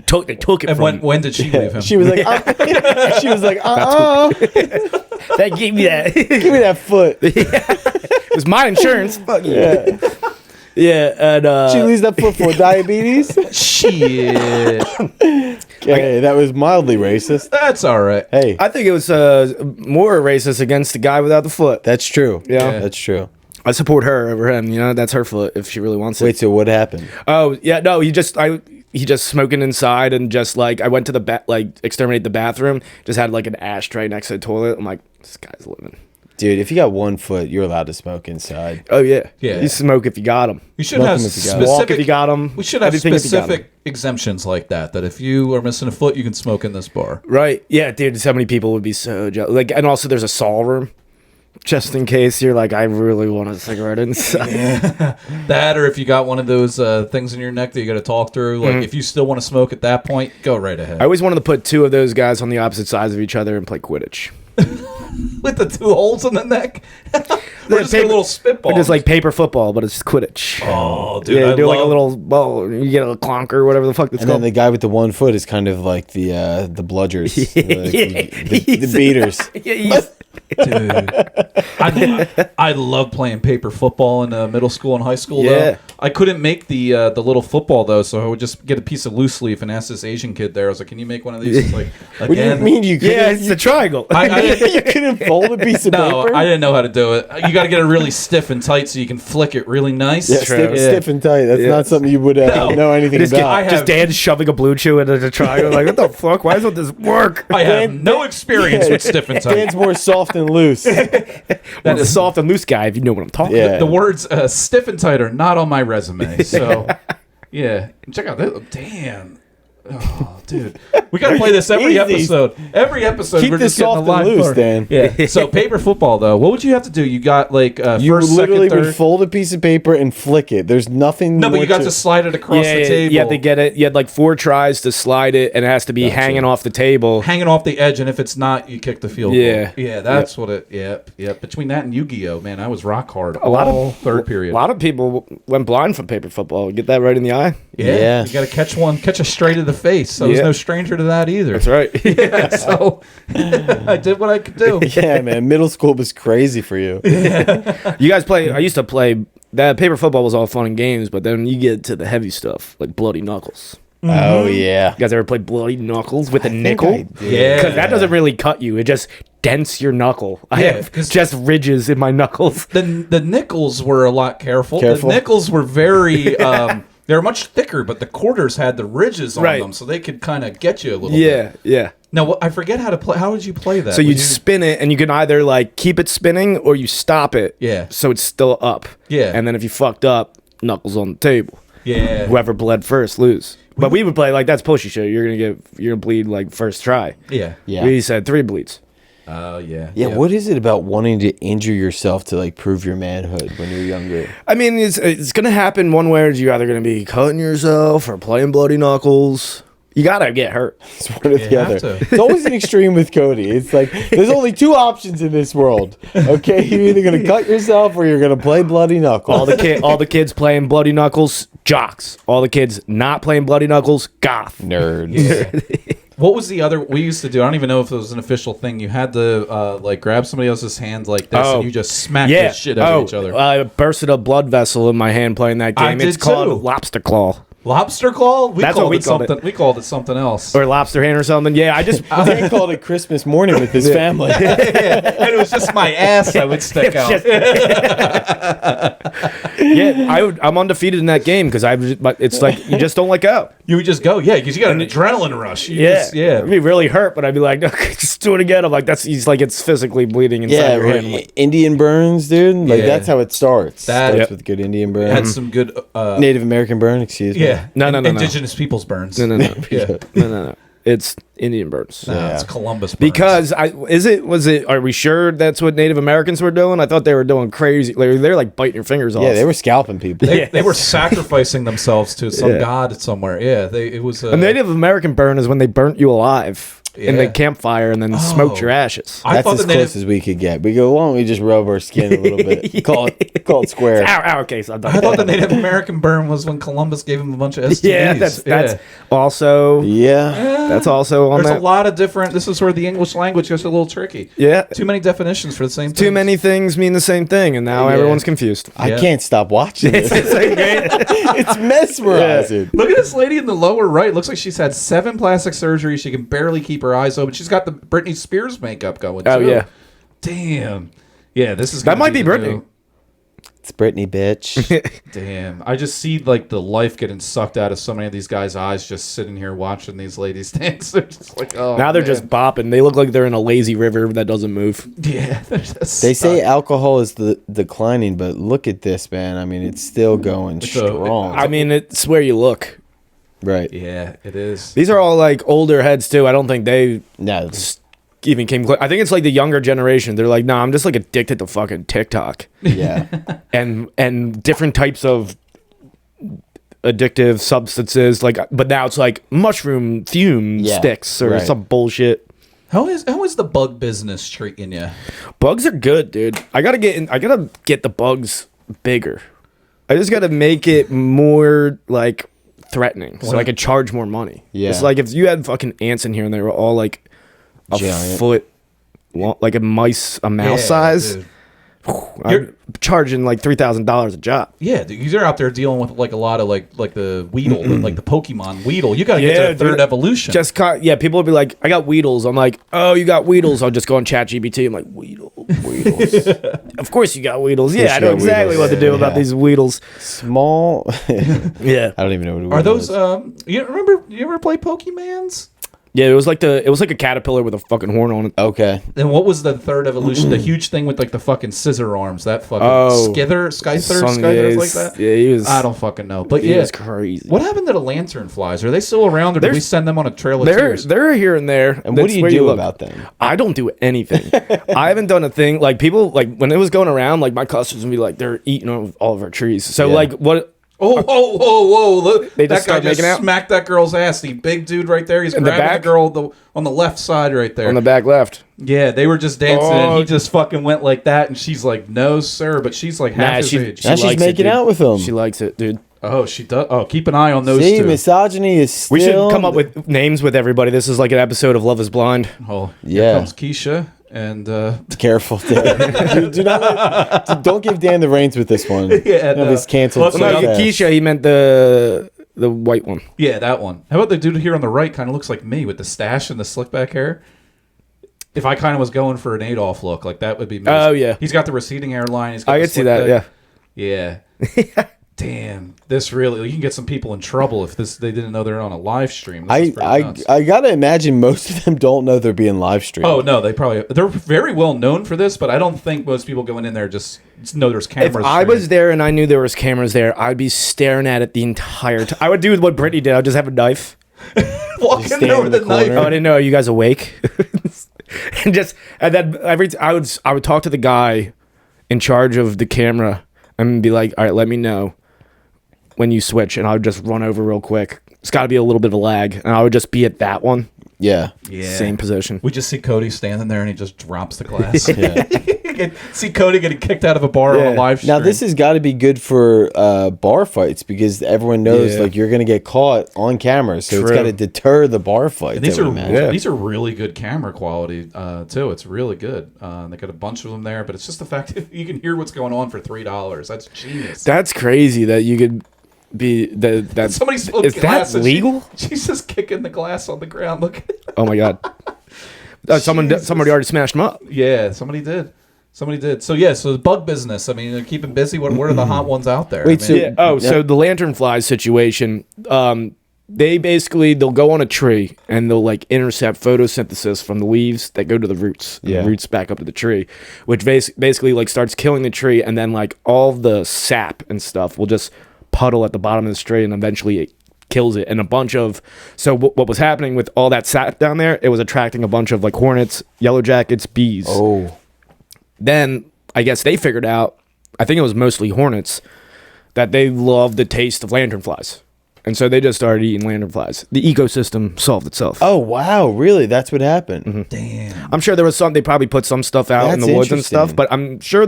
took it And from him. when did she leave him? She was like, she was like, They gave me that. give me that foot. It was my insurance. Fuck you. Yeah. Yeah, and She leaves that foot for diabetes. Shit. Okay, that was mildly racist. That's all right. Hey, I think it was more racist against the guy without the foot. that's true. Yeah. That's true. I support her over him. You know, that's her foot if she really wants it. Wait, so what happened? Oh yeah, no, he just smoking inside and just like I went to the exterminate the bathroom. Just had like an ashtray next to the toilet. I'm like, this guy's living. Dude, if you got 1 foot, you're allowed to smoke inside. Oh yeah, Yeah. You smoke if you got him. We should Smoke have 'em if you got 'em. specific. Walk if you got him. We should have Everything if you got 'em. specific exemptions like that. That if you are missing a foot, you can smoke in this bar. Right? Yeah, dude. So many people would be so jealous. Like, and also there's a saw room, just in case you're like, I really want a cigarette inside. That, or if you got one of those things in your neck that you got to talk through. Like, if you still want to smoke at that point, go right ahead. I always wanted to put two of those guys on the opposite sides of each other and play Quidditch. With the 2 holes in the neck. We're just get a little spitball. Or just like paper football, but it's Quidditch. Oh, dude, Yeah, you I do love, like a little ball. You get a clonker or whatever the fuck it's And then called. the guy with the 1 foot is kind of like the bludgers, like the beaters. Dude, I love playing paper football in middle school and high school. Yeah. Though I couldn't make the little football though, so I would just get a piece of loose leaf and ask this Asian kid there. I was like, "Can you make one of these?" He's like, What do you again. mean you couldn't? Yeah, it's a triangle. you couldn't fold a piece of No, paper? I didn't know how to do it. You got to get it really stiff and tight so you can flick it really nice. Yeah, stiff and tight. That's Yeah. not something you would know anything Just, about. I have- just Dan shoving a blue chew into the triangle. Like, what the fuck? Why doesn't this work? I have no experience with stiff and tight. Dan's more soft and loose. That is soft and loose guy, if you know what I'm talking Yeah. The words stiff and tight are not on my resume. So, yeah. Check out this. Damn. Oh, dude. We got to play this every Easy. episode. Every episode, Keep we're this just getting a soft live and loose, part. Dan. Yeah. So, paper football, though. What would you have to do? You got, like, You first, literally second, would third. fold a piece of paper and flick it. There's nothing. No, but more you got to slide it across the table. You have to get it. You had like 4 tries to slide it, and it has to be hanging off the table. Hanging off the edge, and if it's not, you kick the field Yeah. goal. Yeah, that's what it. Yep. Between that and Yu-Gi-Oh, man, I was rock hard. A lot of- all third period. A lot of people went blind from paper football. Get that right in the eye. Yeah. You got to catch a straight to the face. I was Yeah. no stranger to that either. That's right. Yeah, so I did what I could do. Yeah, man. Middle school was crazy for you. You guys play. I used to play. That paper football was all fun and games, but then you get to the heavy stuff like bloody knuckles. Oh yeah. You guys ever play bloody knuckles with a nickel? I did. Yeah. Because that doesn't really cut you. It just dents your knuckle. I Yeah, have 'cause- just ridges in my knuckles. The nickels were a lot careful. Careful. The nickels were very they were much thicker, but the quarters had the ridges on Right. them, so they could kind of get you a little bit. Yeah. Now I forget how to play. How would you play that? So you Would spin it, and you can either like keep it spinning or you stop it. Yeah. So it's still up. Yeah. And then if you fucked up, knuckles on the table. Yeah. Whoever bled first lose. But we would play like that's pushy shit. You're gonna bleed like first try. Yeah. Yeah. We said 3 bleeds. Oh yeah. Yeah, what is it about wanting to injure yourself to like prove your manhood when you're younger? I mean, it's gonna happen one way. You're either gonna be cutting yourself or playing bloody knuckles. You gotta get hurt. It's one or the You have other. to. It's always an extreme with Cody. It's like there's only 2 options in this world. Okay, you're either gonna cut yourself or you're gonna play bloody knuckles. All the kids playing bloody knuckles, jocks. All the kids not playing bloody knuckles, goth. Nerds. What was the other we used to do? I don't even know if it was an official thing. You had to like grab somebody else's hand like this, and you just smack the shit out of each other. I bursted a blood vessel in my hand playing that game. I It's did called too. lobster claw. Lobster claw? That's what we called something. it. We called it something else. Or lobster hand or something. Yeah, I just Dan called it Christmas morning with his family. And it was just my ass that would stick out. I'm undefeated in that game because it's like you just don't let go. You would just go, because you got an adrenaline rush. I'd be really hurt, but I'd be like, no, just do it again. I'm like, he's like, it's physically bleeding inside your hand. Like, Indian burns, dude. Like that's how it starts. Starts with good Indian burn. Had some good Native American burn. Excuse me. Yeah, no. Indigenous people's burns. No. No. It's Indian burns. It's Columbus burns. Because are we sure that's what Native Americans were doing? I thought they were doing crazy. They're like biting your fingers off. Yeah, they were scalping people. They were sacrificing themselves to some god somewhere. Yeah, it was a Native American burn is when they burnt you alive in the campfire and then smoked your ashes. That's as close as we could get. We go, why don't we just rub our skin a little bit? Call it square. Ow, okay, so I thought the Native American burn was when Columbus gave him a bunch of STDs. Yeah, that's also that's also on There's a lot of different. This is where the English language gets a little tricky. Yeah, too many definitions for the same thing. Too many things mean the same thing, and now everyone's confused. I can't stop watching this. It's mesmerizing. Look at this lady in the lower right. Looks like she's had 7 plastic surgeries. She can barely keep her eyes open. She's got the Britney Spears makeup going. Oh yeah, damn. Yeah, this is that might be Britney. It's Britney, bitch. Damn. I just see like the life getting sucked out of so many of these guys' eyes just sitting here watching these ladies dance. They're just like, oh, now they're just bopping. They look like they're in a lazy river that doesn't move. Yeah. They say alcohol is declining, but look at this, man. I mean, it's still going strong. I mean, it's where you look. Right. Yeah, it is. These are all like older heads too. I don't think they even came close. I think it's like the younger generation. They're like, nah, I'm just like addicted to fucking TikTok. Yeah. and different types of addictive substances. Like, but now it's like mushroom fume sticks or some bullshit. How is the bug business treating you? Bugs are good, dude. I gotta get the bugs bigger. I just gotta make it more like threatening so I could charge more money. Yeah. It's like if you had fucking ants in here and they were all like a foot long, like a mouse size. Dude. I'm charging like $3,000 a job. Yeah, dude, you're out there dealing with like a lot of like the Weedle, like the Pokemon Weedle. You got to get to the third evolution. People will be like, I got Weedles. I'm like, oh, you got Weedles. I'll just go on ChatGPT. I'm like, Weedles. Of course you got Weedles. Yeah, I know exactly what to do about these Weedles. Small. Yeah. I don't even know what are those. You ever play Pokemans? Yeah, it was like a caterpillar with a fucking horn on it. Okay. Then what was the third evolution? The huge thing with like the fucking scissor arms. That fucking Skyther, like that. Yeah, he was. I don't fucking know, but he was crazy. What happened to the lanternflies? Are they still around, or did we send them on a trail of tears? They're here and there. And what do you do about them? I don't do anything. I haven't done a thing. Like people, like when it was going around, like my customers would be like, they're eating all of our trees. So like what? Whoa! Look, they that guy just smacked that girl's ass. The big dude right there. He's grabbing the girl on the left side right there. On the back left. Yeah, they were just dancing, and he just fucking went like that, and she's like, "No, sir," but she's like half his age. Now she's making out with him. She likes it, dude. Oh, she does. Oh, keep an eye on those two. Misogyny is still... We should come up with names with everybody. This is like an episode of Love is Blind. Oh, here comes Keisha. And careful, Dan. Don't give Dan the reins with this one. Yeah, no. He's canceled. Keisha, he meant the white one. Yeah, that one. How about the dude here on the right? Kind of looks like me with the stash and the slick back hair. If I kind of was going for an Adolf look, like that would be me. Oh yeah, he's got the receding hairline. I could see that. Yeah. Damn, this really, you can get some people in trouble if they didn't know they're on a live stream. I gotta imagine most of them don't know they're being live streamed. Oh no, they're very well known for this, but I don't think most people going in there just know there's cameras. If I was there and I knew there was cameras there, I'd be staring at it the entire time. I would do what Brittany did. I'd just have a knife. Walking there with a knife. Oh, I didn't know. Are you guys awake? and then I would talk to the guy in charge of the camera and be like, all right, let me know when you switch, and I would just run over real quick. It's got to be a little bit of a lag, and I would just be at that one. Yeah. Same position. We just see Cody standing there, and he just drops the glass. See Cody getting kicked out of a bar on a live stream. Now, this has got to be good for bar fights because everyone knows like you're going to get caught on camera, so it's got to deter the bar fight. These are really good camera quality too. It's really good. They got a bunch of them there, but it's just the fact that you can hear what's going on for $3. That's genius. That's crazy that you could be that Somebody spilled is glass. that legal? She's just kicking the glass on the ground. Look. Oh my god. Somebody already smashed them up. Yeah, somebody did. So yeah, so the bug business. I mean, they're keeping busy. What are the hot ones out there? Wait, I mean, So the lanternfly situation. They'll go on a tree and they'll like intercept photosynthesis from the leaves that go to the roots. And the roots back up to the tree, which basically like starts killing the tree, and then like all the sap and stuff will just puddle at the bottom of the tree, and eventually it kills it. And a bunch of what was happening with all that sap down there, it was attracting a bunch of like hornets, yellow jackets, bees. Oh. Then I guess they figured out, I think it was mostly hornets, that they love the taste of lanternflies. And so they just started eating lanternflies. The ecosystem solved itself. Oh, wow. Really? That's what happened? Mm-hmm. damn. I'm sure there was they probably put some stuff out in That's the woods and interesting. stuff, but I'm sure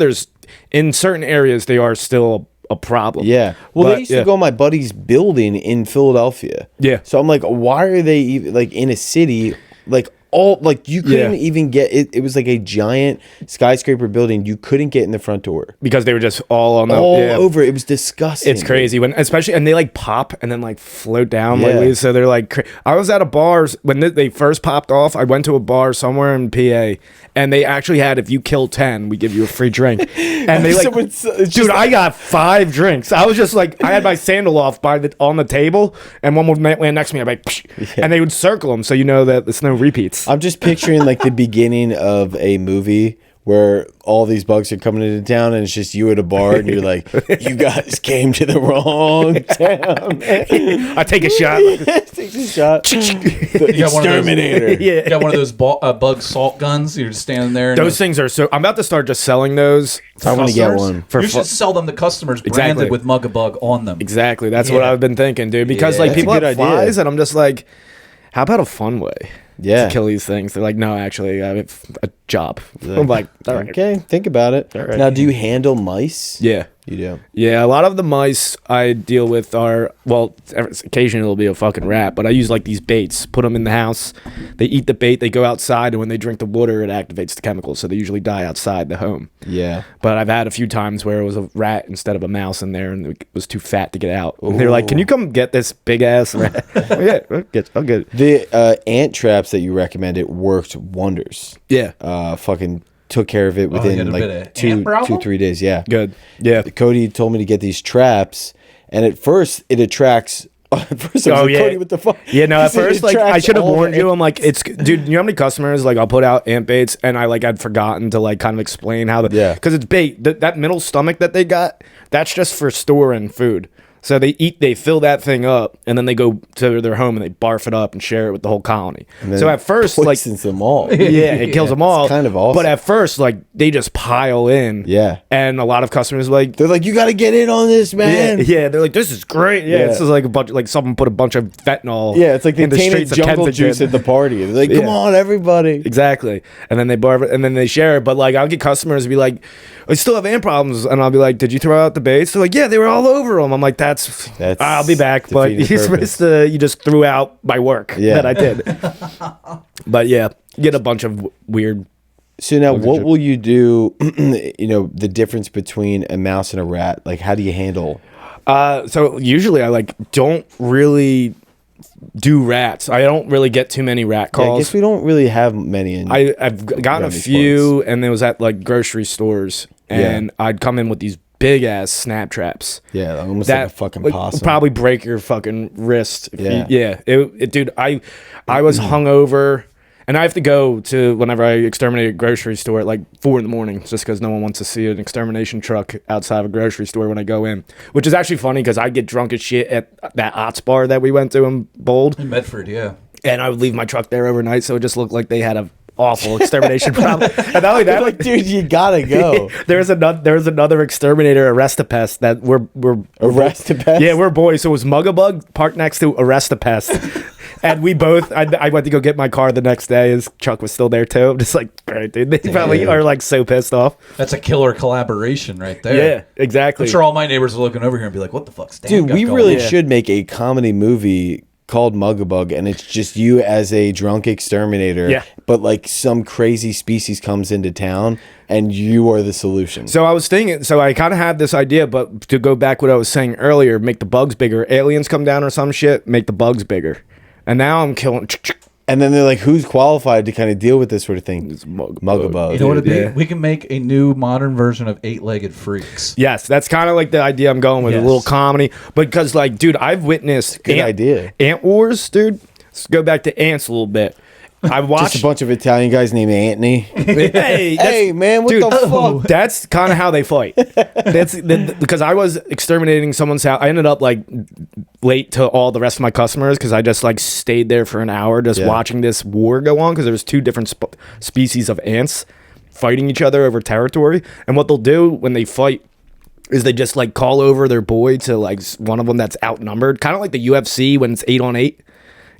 in certain areas, they are still a problem. Yeah. Well, But, they used to go to my buddy's building in Philadelphia. Yeah. So I'm like, why are they even like in a city? Like all like you couldn't even get it. It was like a giant skyscraper building. You couldn't get in the front door Because they were just all on the over. It was disgusting. It's crazy and they like pop and then like float down Yeah. like so they're like I was at a bar when they first popped off. I went to a bar somewhere in PA and they actually had, if you kill 10, we give you a free drink. And they like, dude, I got 5 drinks. I was just like, I had my sandal off on the table, and one would land next to me. I'm like, psh, and they would circle them so you know that there's no repeats. I'm just picturing like the beginning of a movie where all these bugs are coming into town and it's just you at a bar and you're like, you guys came to the wrong town. I take a shot. Take a shot. The You got one of those- exterminator. You got one of those bug salt guns. You're just standing there. And Those things are so. I'm about to start just selling those. I want to get customers? one. You should sell them to customers Exactly. branded with Mug-a-Bug on them. Exactly. That's what Yeah. I've been thinking, dude. Because Yeah. like That's a people good have idea. flies, and I'm just like, how about a fun way? Yeah. To kill these things. They're like, no, actually, I have a job. I'm like, all right. Okay, think about it. right. Now, do you handle mice? Yeah. You do. Yeah, a lot of the mice I deal with are, well, occasionally it'll be a fucking rat, but I use like these baits, put them in the house. They eat the bait, they go outside, and when they drink the water, it activates the chemicals, so they usually die outside the home. Yeah. But I've had a few times where it was a rat instead of a mouse in there, and it was too fat to get out. And they're like, can you come get this big ass rat? Yeah, I'll get it. The ant traps that you recommended worked wonders. Yeah. Fucking took care of it you within had a bit like of two, ant problem? 3 days. Yeah. Good. Yeah. Cody told me to get these traps, and at first it attracts. At first I was like, Cody, what the fuck? Yeah, no, He at said it first, like, I attracts should have all warned the you. I'm like, dude, you know how many customers, like, I'll put out ant baits, and I'd forgotten to, like, kind of explain how because it's bait. That middle stomach that they got, that's just for storing food. So they fill that thing up, and then they go to their home and they barf it up and share it with the whole colony. So at first, like, poisons them all. yeah, it kills them all. It's kind of awesome. But at first, like, they just pile in. Yeah. And a lot of customers like, They're like, you got to get in on this, man. yeah, they're like, this is great. Yeah, Yeah. this is like a bunch, like someone put a bunch of fentanyl. Yeah, it's like they in the tainted streets of jungle Kensington. juice at the party. They're like, come Yeah. on, everybody. Exactly. And then they barf it, and then they share it. But like, I'll get customers be like, I still have ant problems, and I'll be like, did you throw out the baits? They're like, yeah, they were all over them. I'm like, that's I'll be back, but defeating you're purpose. supposed to, you just threw out my work Yeah. that I did. But yeah, get a bunch of weird. So now, what will you do? You know, the difference between a mouse and a rat. Like, how do you handle? So usually I like don't really do rats. I don't really get too many rat Yeah, I calls. guess we don't really have many in. I've gotten a around these few, and it was at like grocery stores, and I'd come in with these big ass snap traps. Yeah, almost like a fucking would possum. probably break your fucking wrist. Yeah. Dude, I was hungover, and I have to go to whenever I exterminate a grocery store at like 4 a.m. just because no one wants to see an extermination truck outside of a grocery store when I go in. Which is actually funny because I get drunk as shit at that Ots bar that we went to in Bold, In Medford, yeah. and I would leave my truck there overnight, so it just looked like they had a awful extermination problem. And not only that, like, dude, you gotta go. there's another exterminator, Arrestapest, that we're Arrestapest? Yeah, we're boys. So it was Mugabug parked next to Arrestapest. And we both, I went to go get my car the next day. His truck was still there too. I'm just like, all right, dude. They probably are like so pissed off. That's a killer collaboration right there. Yeah, exactly. I'm sure all my neighbors are looking over here and be like, what the fuck's Dan Dude, got we going really on? should make a comedy movie called Mug-a-Bug, and it's just you as a drunk exterminator. Yeah. But like some crazy species comes into town, and you are the solution. So I was thinking, so I kind of had this idea, but to go back what I was saying earlier, make the bugs bigger. Aliens come down or some shit, make the bugs bigger. And now I'm killing. And then they're like, who's qualified to kind of deal with this sort of thing? Mug-a-Bug. You know what it'd be? Yeah. We can make a new modern version of Eight-Legged Freaks. Yes, that's kind of like the idea I'm going with, Yes. a little comedy. Because, like, dude, I've witnessed Good idea. ant wars, dude. Let's go back to ants a little bit. I watched Just a bunch of Italian guys named Anthony. hey, man, what the fuck? That's kind of how they fight. Because I was exterminating someone's house. I ended up like late to all the rest of my customers because I just like stayed there for an hour just watching this war go on because there was two different species of ants fighting each other over territory. And what they'll do when they fight is they just like call over their boy to like one of them that's outnumbered, kind of like the UFC when it's 8-on-8.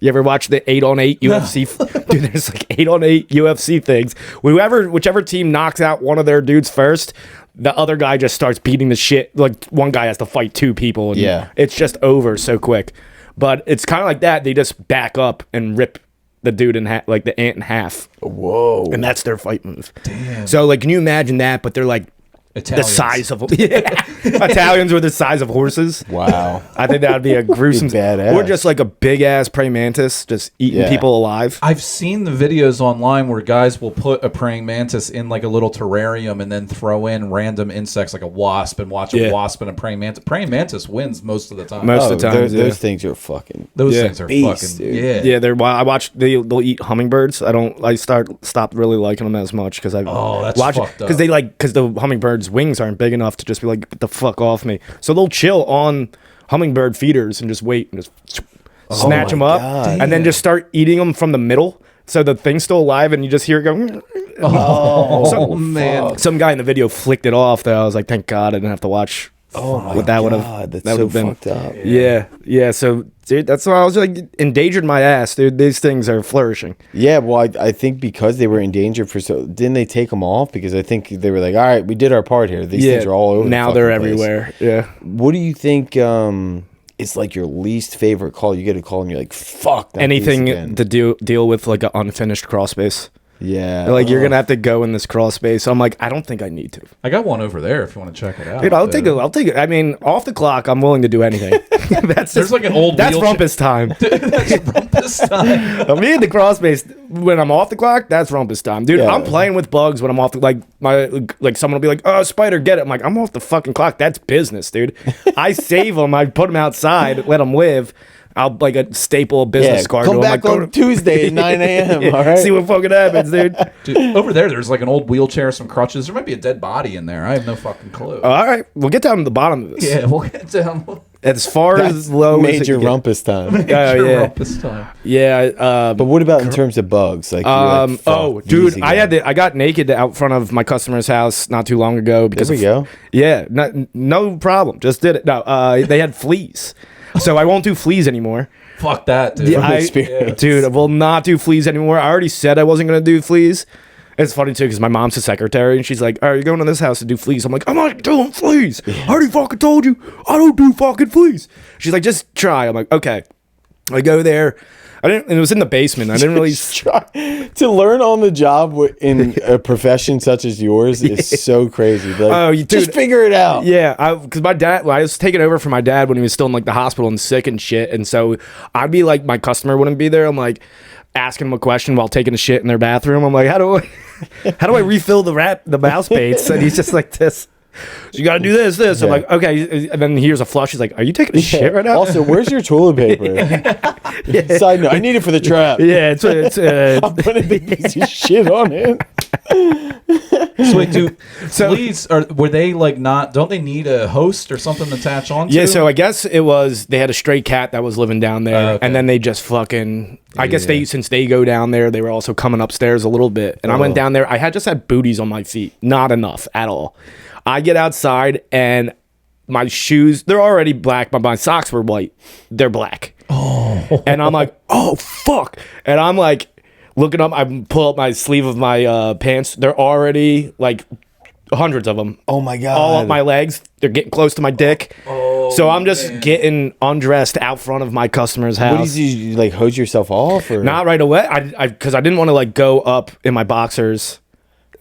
You ever watch the 8-on-8 UFC? Dude, there's like 8-on-8 UFC things. Whichever team knocks out one of their dudes first, the other guy just starts beating the shit. Like one guy has to fight two people. And it's just over so quick. But it's kind of like that. They just back up and rip the dude in half, like the ant in half. Whoa. And that's their fight move. Damn. So like, can you imagine that? But they're like Italians. the size of Italians were the size of horses. Wow. I think that would be a gruesome, badass. or just like a big ass praying mantis just eating people alive. I've seen the videos online where guys will put a praying mantis in like a little terrarium and then throw in random insects like a wasp and watch a wasp and a praying mantis. Praying mantis wins most of the time. Most of the time, those things are fucking. Those things are beasts, fucking. dude. Yeah. They're. I watched. They'll eat hummingbirds. I stopped really liking them as much because I that's watched fucked up. because because the hummingbirds' wings aren't big enough to just be like, get the fuck off me. So they'll chill on hummingbird feeders and just wait and just snatch them up and then just start eating them from the middle. So the thing's still alive and you just hear it go. Oh, man. Some guy in the video flicked it off though. I was like, thank God I didn't have to watch. Oh my what that would God, have. that's That so would have been fucked up. Yeah. So dude, that's why I was like endangered my ass, dude. These things are flourishing. Yeah, well, I think because they were endangered for so, didn't they take them off? Because I think they were like, all right, we did our part here. These things are all over. Now the they're fucking place. everywhere. Yeah. What do you think? Is like your least favorite call? You get a call and you're like, fuck. Not Anything these again. to deal with like an unfinished crawl space. Yeah. Like you're gonna have to go in this crawl space. So I'm like, I don't think I need to. I got one over there if you want to check it out. Dude, I'll take it. I mean, off the clock, I'm willing to do anything. There's like an old That's wheelchair- rumpus time. That's rumpus time. Me in the crawl space when I'm off the clock, that's rumpus time, dude. Yeah. I'm playing with bugs when I'm off the like someone will be like, oh, spider, get it. I'm like, I'm off the fucking clock. That's business, dude. I save them. I put them outside, let them live. I'll like a staple business card. Come to 'em, back like, on Tuesday at 9 a.m. All right. See what fucking happens, dude. Dude, over there's like an old wheelchair, some crutches. There might be a dead body in there. I have no fucking clue. All right, we'll get down to the bottom of this. Yeah, we'll get down. As far as low Major as it can get. rumpus time. Yeah. Rumpus time. Yeah. But what about in terms of bugs? Like, you're like, fuck, these Dude, I again. I got naked out front of my customer's house not too long ago because There we go. Yeah, no problem. Just did it. No, they had fleas, so I won't do fleas anymore. Fuck that, dude. Yeah, experience. Dude, I will not do fleas anymore. I already said I wasn't gonna do fleas. It's funny too because my mom's a secretary and she's like, "Are you going to this house to do fleas?" I'm like, "I'm not doing fleas. I already fucking told you I don't do fucking fleas." She's like, "Just try." I'm like, "Okay." I go there. And it was in the basement. I didn't really Try to learn on the job in a profession such as yours is so crazy. Like, just figure it out. Yeah, because my dad, I was taking over for my dad when he was still in like the hospital and sick and shit, and so I'd be like, my customer wouldn't be there. I'm like asking him a question while taking a shit in their bathroom. I'm like, how do I refill the mouse baits? And he's just like this. So you got to do this. I'm like, okay. And then here's a flush. He's like, are you taking a shit right now? Also, where's your toilet paper? Side note, I need it for the trap. Yeah, it's I'm putting the piece of shit on it. So wait, dude, fleas were they like not? Don't they need a host or something to attach on? Yeah, so I guess it was they had a stray cat that was living down there, okay. and then they just fucking. I guess since they go down there, they were also coming upstairs a little bit, and I went down there. I had just had booties on my feet, not enough at all. I get outside and my shoes, they're already black, but my socks were white. They're black. Oh. And I'm like, oh, fuck. And I'm like, looking up, I pull up my sleeve of my pants. They're already like hundreds of them. Oh my god! All up my legs. They're getting close to my dick. So I'm just getting undressed out front of my customer's house. What do you like? Hose yourself off? Or? Not right away. Because I didn't want to like go up in my boxers.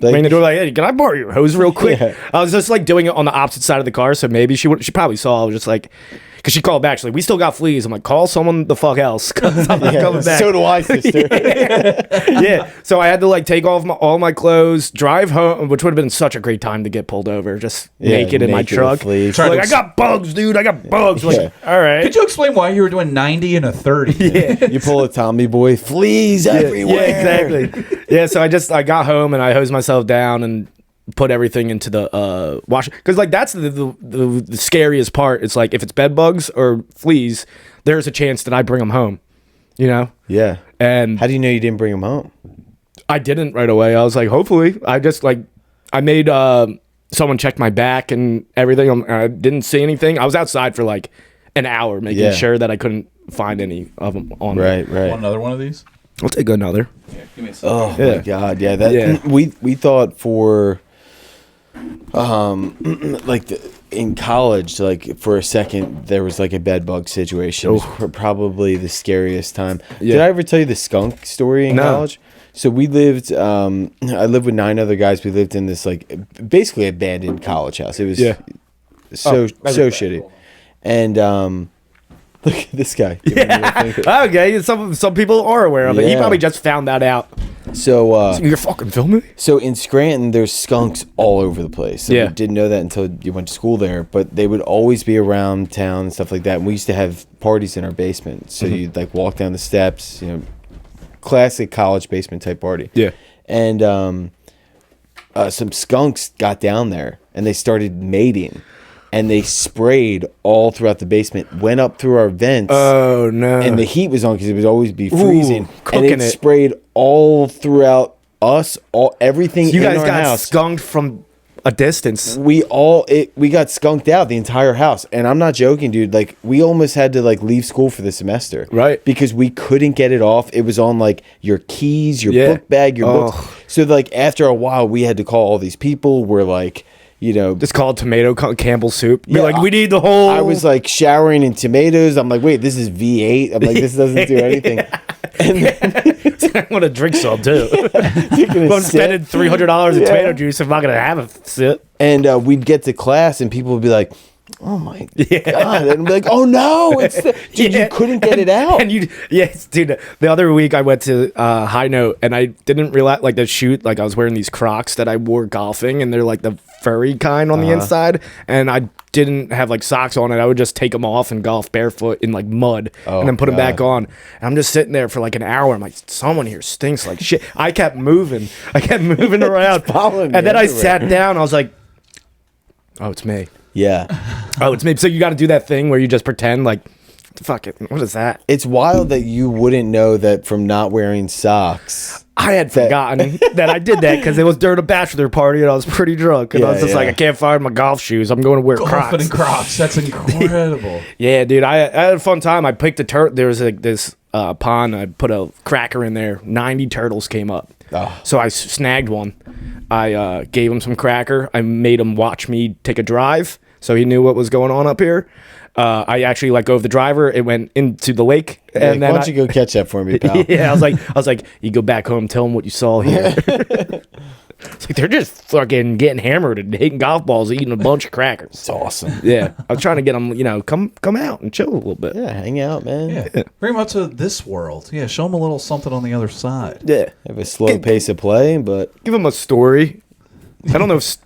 Like, Ring the door like, hey, can I borrow your hose real quick? Yeah. I was just like doing it on the opposite side of the car, so maybe she probably saw. I was just like, because she called back. She's like, we still got fleas. I'm like, call someone the fuck else. 'Cause I'm not coming back. So do I, sister. Yeah. So I had to like take off all my clothes, drive home, which would have been such a great time to get pulled over, just naked in my truck. Fleas. Like, I got bugs, dude. I got bugs. Like, all right. Could you explain why you were doing 90 and a 30? Yeah. You pull a Tommy boy, fleas everywhere. Yeah, exactly. Yeah, so I got home and I hosed myself down and put everything into the washer, because like that's the scariest part. It's like if it's bed bugs or fleas, there's a chance that I bring them home, you know. Yeah. And How do you know you didn't bring them home? I didn't right away. I was like, hopefully. I just like I made someone check my back and everything. I didn't see anything. I was outside for like an hour making sure that I couldn't find any of them on me. Right. Want another one of these? I'll take another. Yeah, give me a second. Oh my god, yeah. We thought for like in college, like for a second there was like a bed bug situation. It was probably the scariest time. Did I ever tell you the skunk story in college? So we lived I lived with 9 other guys. We lived in this like basically abandoned college house. It was so shitty. And look at this guy. Okay, some people are aware of it. He probably just found that out. So You're fucking filming? So in Scranton, there's skunks all over the place. So we didn't know that until you went to school there. But they would always be around town and stuff like that. And we used to have parties in our basement. So you'd like walk down the steps, you know, classic college basement type party. Yeah. And some skunks got down there and they started mating. And they sprayed all throughout the basement, went up through our vents. Oh, no. And the heat was on because it would always be freezing. Cooking and it sprayed all throughout us, everything You in guys our got house. skunked from a distance. We got skunked out, the entire house. And I'm not joking, dude. Like, we almost had to, like, leave school for the semester. Right. Because we couldn't get it off. It was on, like, your keys, your book bag, your books. So, like, after a while, we had to call all these people. We're, like... You know, it's called tomato Campbell soup. Be like, we need the whole. I was like showering in tomatoes. I'm like, wait, this is V8. I'm like, this doesn't do anything. And then, I want to drink some too. I'm spending $300 in tomato juice. I'm not gonna have a sip. And we'd get to class, and people would be like, "Oh my god!" And I'd be like, "Oh no, it's dude, you couldn't get it out." And dude. The other week I went to High Note, and I didn't realize like the shoot. Like I was wearing these Crocs that I wore golfing, and they're like the furry kind on the inside, and I didn't have like socks on it. I would just take them off and golf barefoot in like mud, and then put them back on. And I'm just sitting there for like an hour. I'm like, someone here stinks like shit. I kept moving around, and then I sat down. I was like, oh, it's me. Yeah. Oh, it's me. So you got to do that thing where you just pretend like, fuck it. What is that? It's wild that you wouldn't know that from not wearing socks. I had forgotten that I did that because it was during a bachelor party and I was pretty drunk. And I was just like, I can't find my golf shoes. I'm going to wear Crocs. And Crocs. That's incredible. Yeah, dude. I had a fun time. I picked a turtle. There was this pond. I put a cracker in there. 90 turtles came up. Oh. So I snagged one. I gave him some cracker. I made him watch me take a drive. So he knew what was going on up here. I actually let go of the driver. It went into the lake, and then why don't you go catch that for me, pal? Yeah, I was like, you go back home, tell them what you saw here. It's like they're just fucking getting hammered and hitting golf balls, eating a bunch of crackers. It's awesome. Yeah, I was trying to get them, come out and chill a little bit. Yeah, hang out, man. Yeah, bring them out to this world. Yeah, show them a little something on the other side. Yeah, have a slow pace of play, but give them a story. I don't know if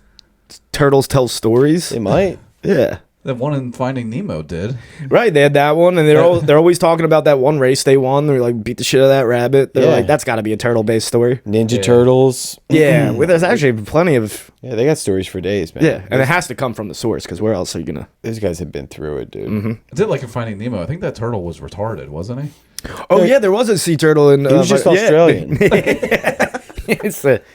turtles tell stories. They might. Yeah. That one in Finding Nemo did. Right, they had that one, and they're always talking about that one race they won. They're like, beat the shit out of that rabbit. They're like, that's got to be a turtle-based story. Ninja Turtles. Yeah, well, there's actually plenty of... Yeah, they got stories for days, man. Yeah, and it has to come from the source, because where else are you going to... Those guys have been through it, dude. Mm-hmm. I did like in Finding Nemo. I think that turtle was retarded, wasn't he? Oh, yeah, there was a sea turtle in... He was just Australian.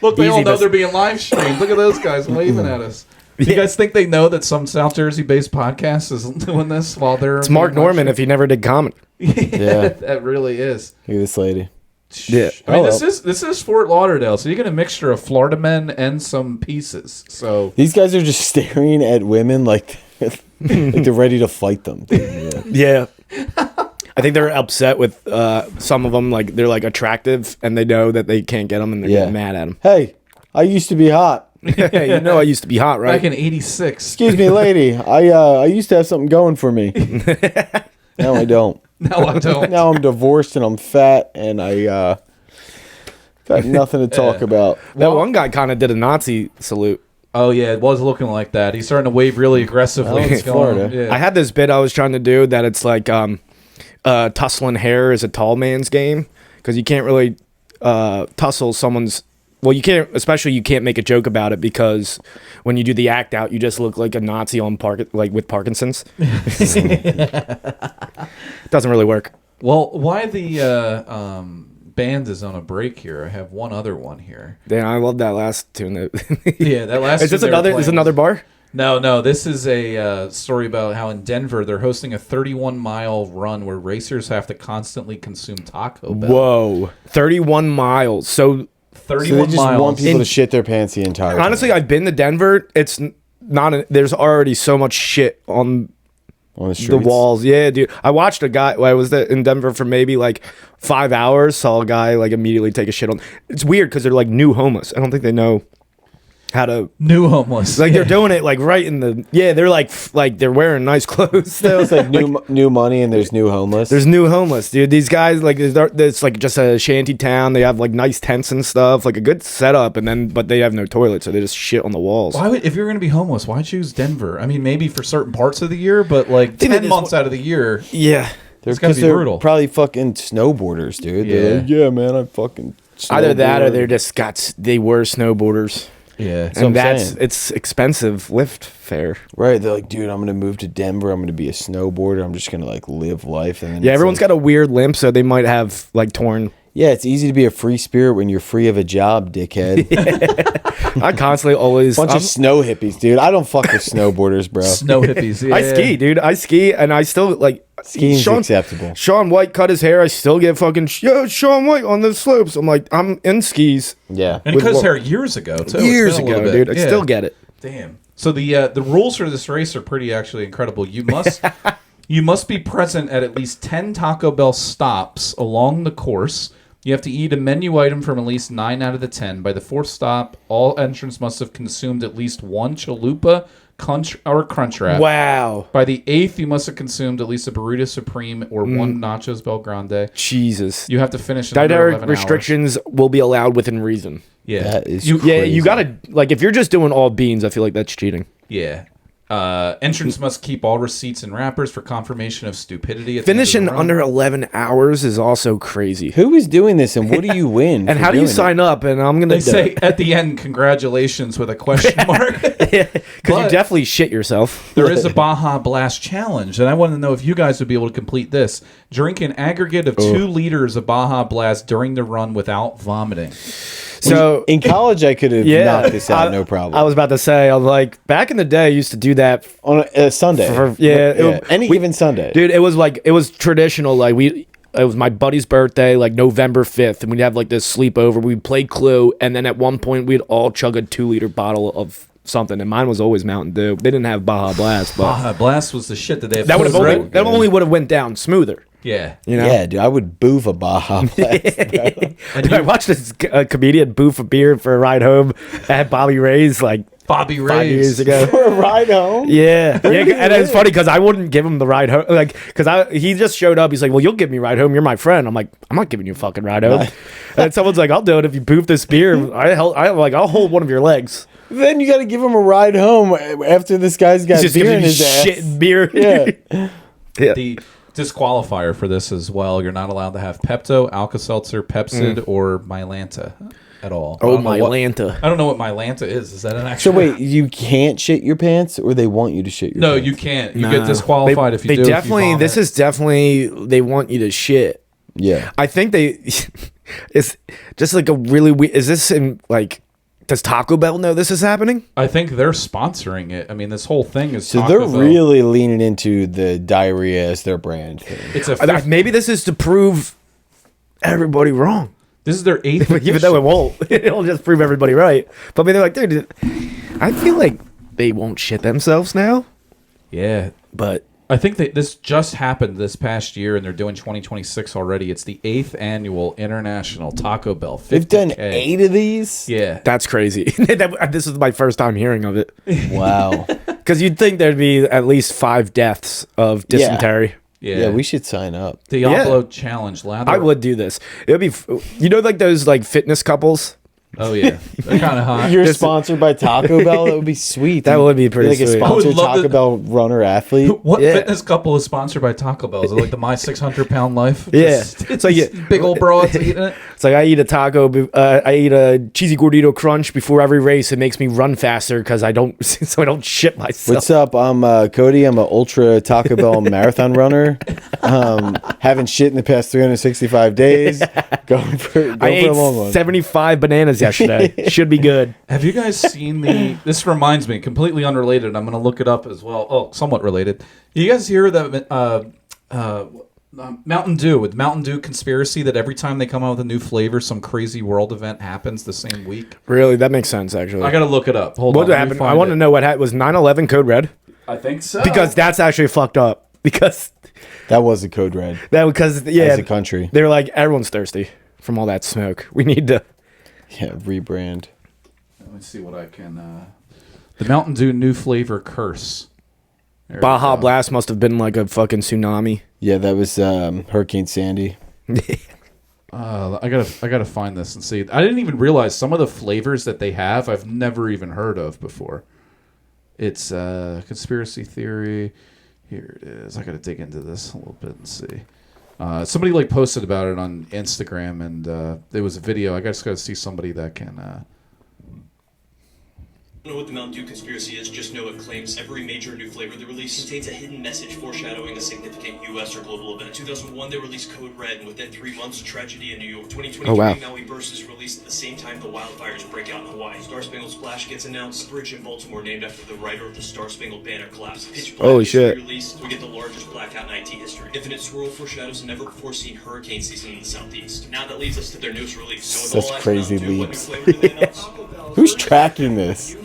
Look, they all know they're being live streamed. Look at those guys waving at us. Do you guys think they know that some South Jersey-based podcast is doing this while they're... It's Mark Norman if he never did comedy. Yeah. That really is. Look at this lady. Yeah. I mean, this is Fort Lauderdale, so you get a mixture of Florida men and some pieces. So These guys are just staring at women like they're ready to fight them. Yeah. I think they're upset with some of them. Like they're like attractive, and they know that they can't get them, and they're getting mad at them. Hey, I used to be hot. Yeah, you know I used to be hot, right? back in '86. Excuse me, lady. I used to have something going for me. Now I don't. No, I don't. Now I'm divorced and I'm fat and I got nothing to talk about. That one guy kind of did a Nazi salute. Oh yeah, it was looking like that. He's starting to wave really aggressively. Oh, it's Florida. Yeah. I had this bit I was trying to do that it's like tussling hair is a tall man's game because you can't really tussle someone's. Well, you can't, especially you can't make a joke about it because when you do the act out, you just look like a Nazi on with Parkinson's. Doesn't really work. Well, why the band is on a break here? I have one other one here. Damn, I love that last tune. Yeah, that last. Is this another bar? No. This is a story about how in Denver they're hosting a 31-mile run where racers have to constantly consume Taco Bell. Whoa, 31 miles. So 31 So they just miles. want people to shit their pants the entire time. honestly, I've been to Denver. It's not. There's already so much shit on On the the streets. walls. Yeah, dude. I watched a guy. I was in Denver for maybe like 5 hours. Saw a guy like immediately take a shit on. It's weird because they're like new homeless. I don't think they know how to. New homeless. Like they're doing it like right in the. Yeah, they're like they're wearing nice clothes still. It's like new money and there's new homeless. There's new homeless, dude. These guys like it's like just a shanty town. They have like nice tents and stuff, like a good setup, but they have no toilet, so they just shit on the walls. Why would, if you're going to be homeless, why choose Denver? I mean, maybe for certain parts of the year, but like 10 months out of the year, Yeah, it's got to be they're brutal. probably fucking snowboarders, dude. They're like, yeah, man, I fucking either that or snowboard." they're just they were snowboarders. Yeah. So- And I'm saying. it's expensive lift fare. Right, they're like, dude, I'm gonna move to Denver. I'm gonna be a snowboarder. I'm just gonna like live life. And then Yeah, it's everyone's like, got a weird limp, so they might have like torn. Yeah, it's easy to be a free spirit when you're free of a job, dickhead. I constantly always Bunch of snow hippies, dude. I don't fuck with snowboarders, bro. Snow hippies. Yeah. I ski, dude. I ski, and I still like Skiing's acceptable. Sean White cut his hair. I still get fucking Sean White on the slopes. I'm like, I'm in skis Yeah. And cut his hair years ago, too. It's years been a little ago, bit. dude. I Yeah. still get it. Damn. So the rules for this race are pretty actually incredible. You must be present at least 10 Taco Bell stops along the course. You have to eat a menu item from at least 9 out of the 10. By the 4th stop, all entrants must have consumed at least one chalupa or crunch wrap. Wow. By the 8th, you must have consumed at least a burrito supreme or one nachos Bel Grande. Jesus. You have to finish in under Dietary 11 restrictions will be allowed within reason. Yeah. That is you, Yeah, crazy. you gotta like if you're just doing all beans, I feel like that's cheating. Yeah. Entrants must keep all receipts and wrappers for confirmation of stupidity. At the end of the Finishing run. under 11 hours is also crazy. Who is doing this and what do you win? And for how do you doing it? sign up? And I'm gonna They say at the end, congratulations with a question mark. because you But- definitely shit yourself. There is a Baja Blast challenge, and I want to know if you guys would be able to complete this. Drink an aggregate of 2 liters of Baja Blast during the run without vomiting. So In college, I could have knocked this out, no problem. I was about to say, I was like, back in the day, I used to do that. on a Sunday. Any given Sunday. Dude, it was traditional. Like it was my buddy's birthday, like November 5th, and we'd have like this sleepover. We'd play Clue, and then at one point we'd all chug a 2-liter bottle of something, and mine was always Mountain Dew. They didn't have Baja Blast, but Baja Blast was the shit that they have. that would have right? only would have went down smoother. Yeah. You know? Yeah, dude, I would boof a Baja Blast. Dude, I watched this comedian boof a beer for a ride home at Bobby Ray's like Bobby 5 years Ray's. ago. For a ride home? Yeah, and it's funny because I wouldn't give him the ride home, like, because he just showed up. He's like, "Well, you'll give me a ride home. You're my friend." I'm like, "I'm not giving you a fucking ride home." And someone's like, "I'll do it if you boof this beer." I'll hold one of your legs. Then you got to give him a ride home after this guy's got He's just beer giving in you his ass. shit and beer. Yeah. Yeah. The disqualifier for this as well, you're not allowed to have Pepto, Alka-Seltzer, Pepsid, or Mylanta at all. Oh, I don't know what- Mylanta. I don't know what Mylanta is. Is that an So actual... wait, you can't shit your pants, or they want you to shit your No, pants? you can't. You Nah. get disqualified if you They do. if you definitely. vomit. This is definitely. They want you to shit. Yeah. I think they. It's just like a really weird. Is this in like? Does Taco Bell know this is happening? I think they're sponsoring it. I mean, this whole thing is So Taco they're Bell. really leaning into the diarrhea as their brand thing. It's a Maybe this is to prove everybody wrong. This is their 8th Even though it won't. It'll just prove everybody right. But I mean, they're like, dude, I feel like they won't shit themselves now. Yeah. But I think that this just happened this past year, and they're doing 2026 already. It's the 8th annual International Taco Bell 50K. They've done 8 of these? Yeah. that's crazy. This is my first time hearing of it. Wow. Because you'd think there'd be at least 5 deaths of dysentery. Yeah, we should sign up. Diablo Challenge. Lather. I would do this. It would be, like those like fitness couples. Oh yeah, they're kind of hot. You're sponsored by Taco Bell. That would be sweet. That would be pretty like sweet. a sponsored love Taco Bell runner athlete. What fitness couple is sponsored by Taco Bell? Is it like the My 600 Pound Life? Yeah. It's like big old broads eating it. It's like I eat a taco. I eat a cheesy gordito crunch before every race. It makes me run faster because I don't shit myself. What's up? I'm Cody. I'm an ultra Taco Bell marathon runner. Haven't shit in the past 365 days. Going for a long one. 75 bananas yesterday. Should be good. Have you guys seen the? This reminds me, completely unrelated. I'm going to look it up as well. Oh, somewhat related. You guys hear that Mountain Dew with Mountain Dew conspiracy that every time they come out with a new flavor, some crazy world event happens the same week? Really, that makes sense. Actually, I got to look it up. Hold what on. happened? I want to know what happened. Was 9/11 code red? I think so. Because that's actually fucked up. Because That was a code red. as a country. They were like, everyone's thirsty from all that smoke. We need to Rebrand. Let me see what I can. The Mountain Dew new flavor curse. There Baja Blast must have been like a fucking tsunami. Yeah, that was Hurricane Sandy. I gotta find this and see. I didn't even realize some of the flavors that they have I've never even heard of before. It's conspiracy theory. Here it is. I gotta dig into this a little bit and see. Somebody like posted about it on Instagram, and there was a video. I just gotta see somebody that can. I don't know what the Mountain Dew conspiracy is, just know it claims every major new flavor they release contains a hidden message foreshadowing a significant U.S. or global event. In 2001, they released Code Red, and within 3 months, tragedy in New York. 2023, Maui Burst is released at the same time the wildfires break out in Hawaii. Star Spangled Splash gets announced. Bridge in Baltimore named after the writer of the Star Spangled Banner collapse. Pitch Black Holy is shit. released. We get the largest blackout in IT history. Infinite Swirl foreshadows a never-before-seen hurricane season in the southeast. Now that leads us to their newest release. So with That's all eyes crazy on Mountain Dew, what new leaps. flavor did they announce? Who's tracking this?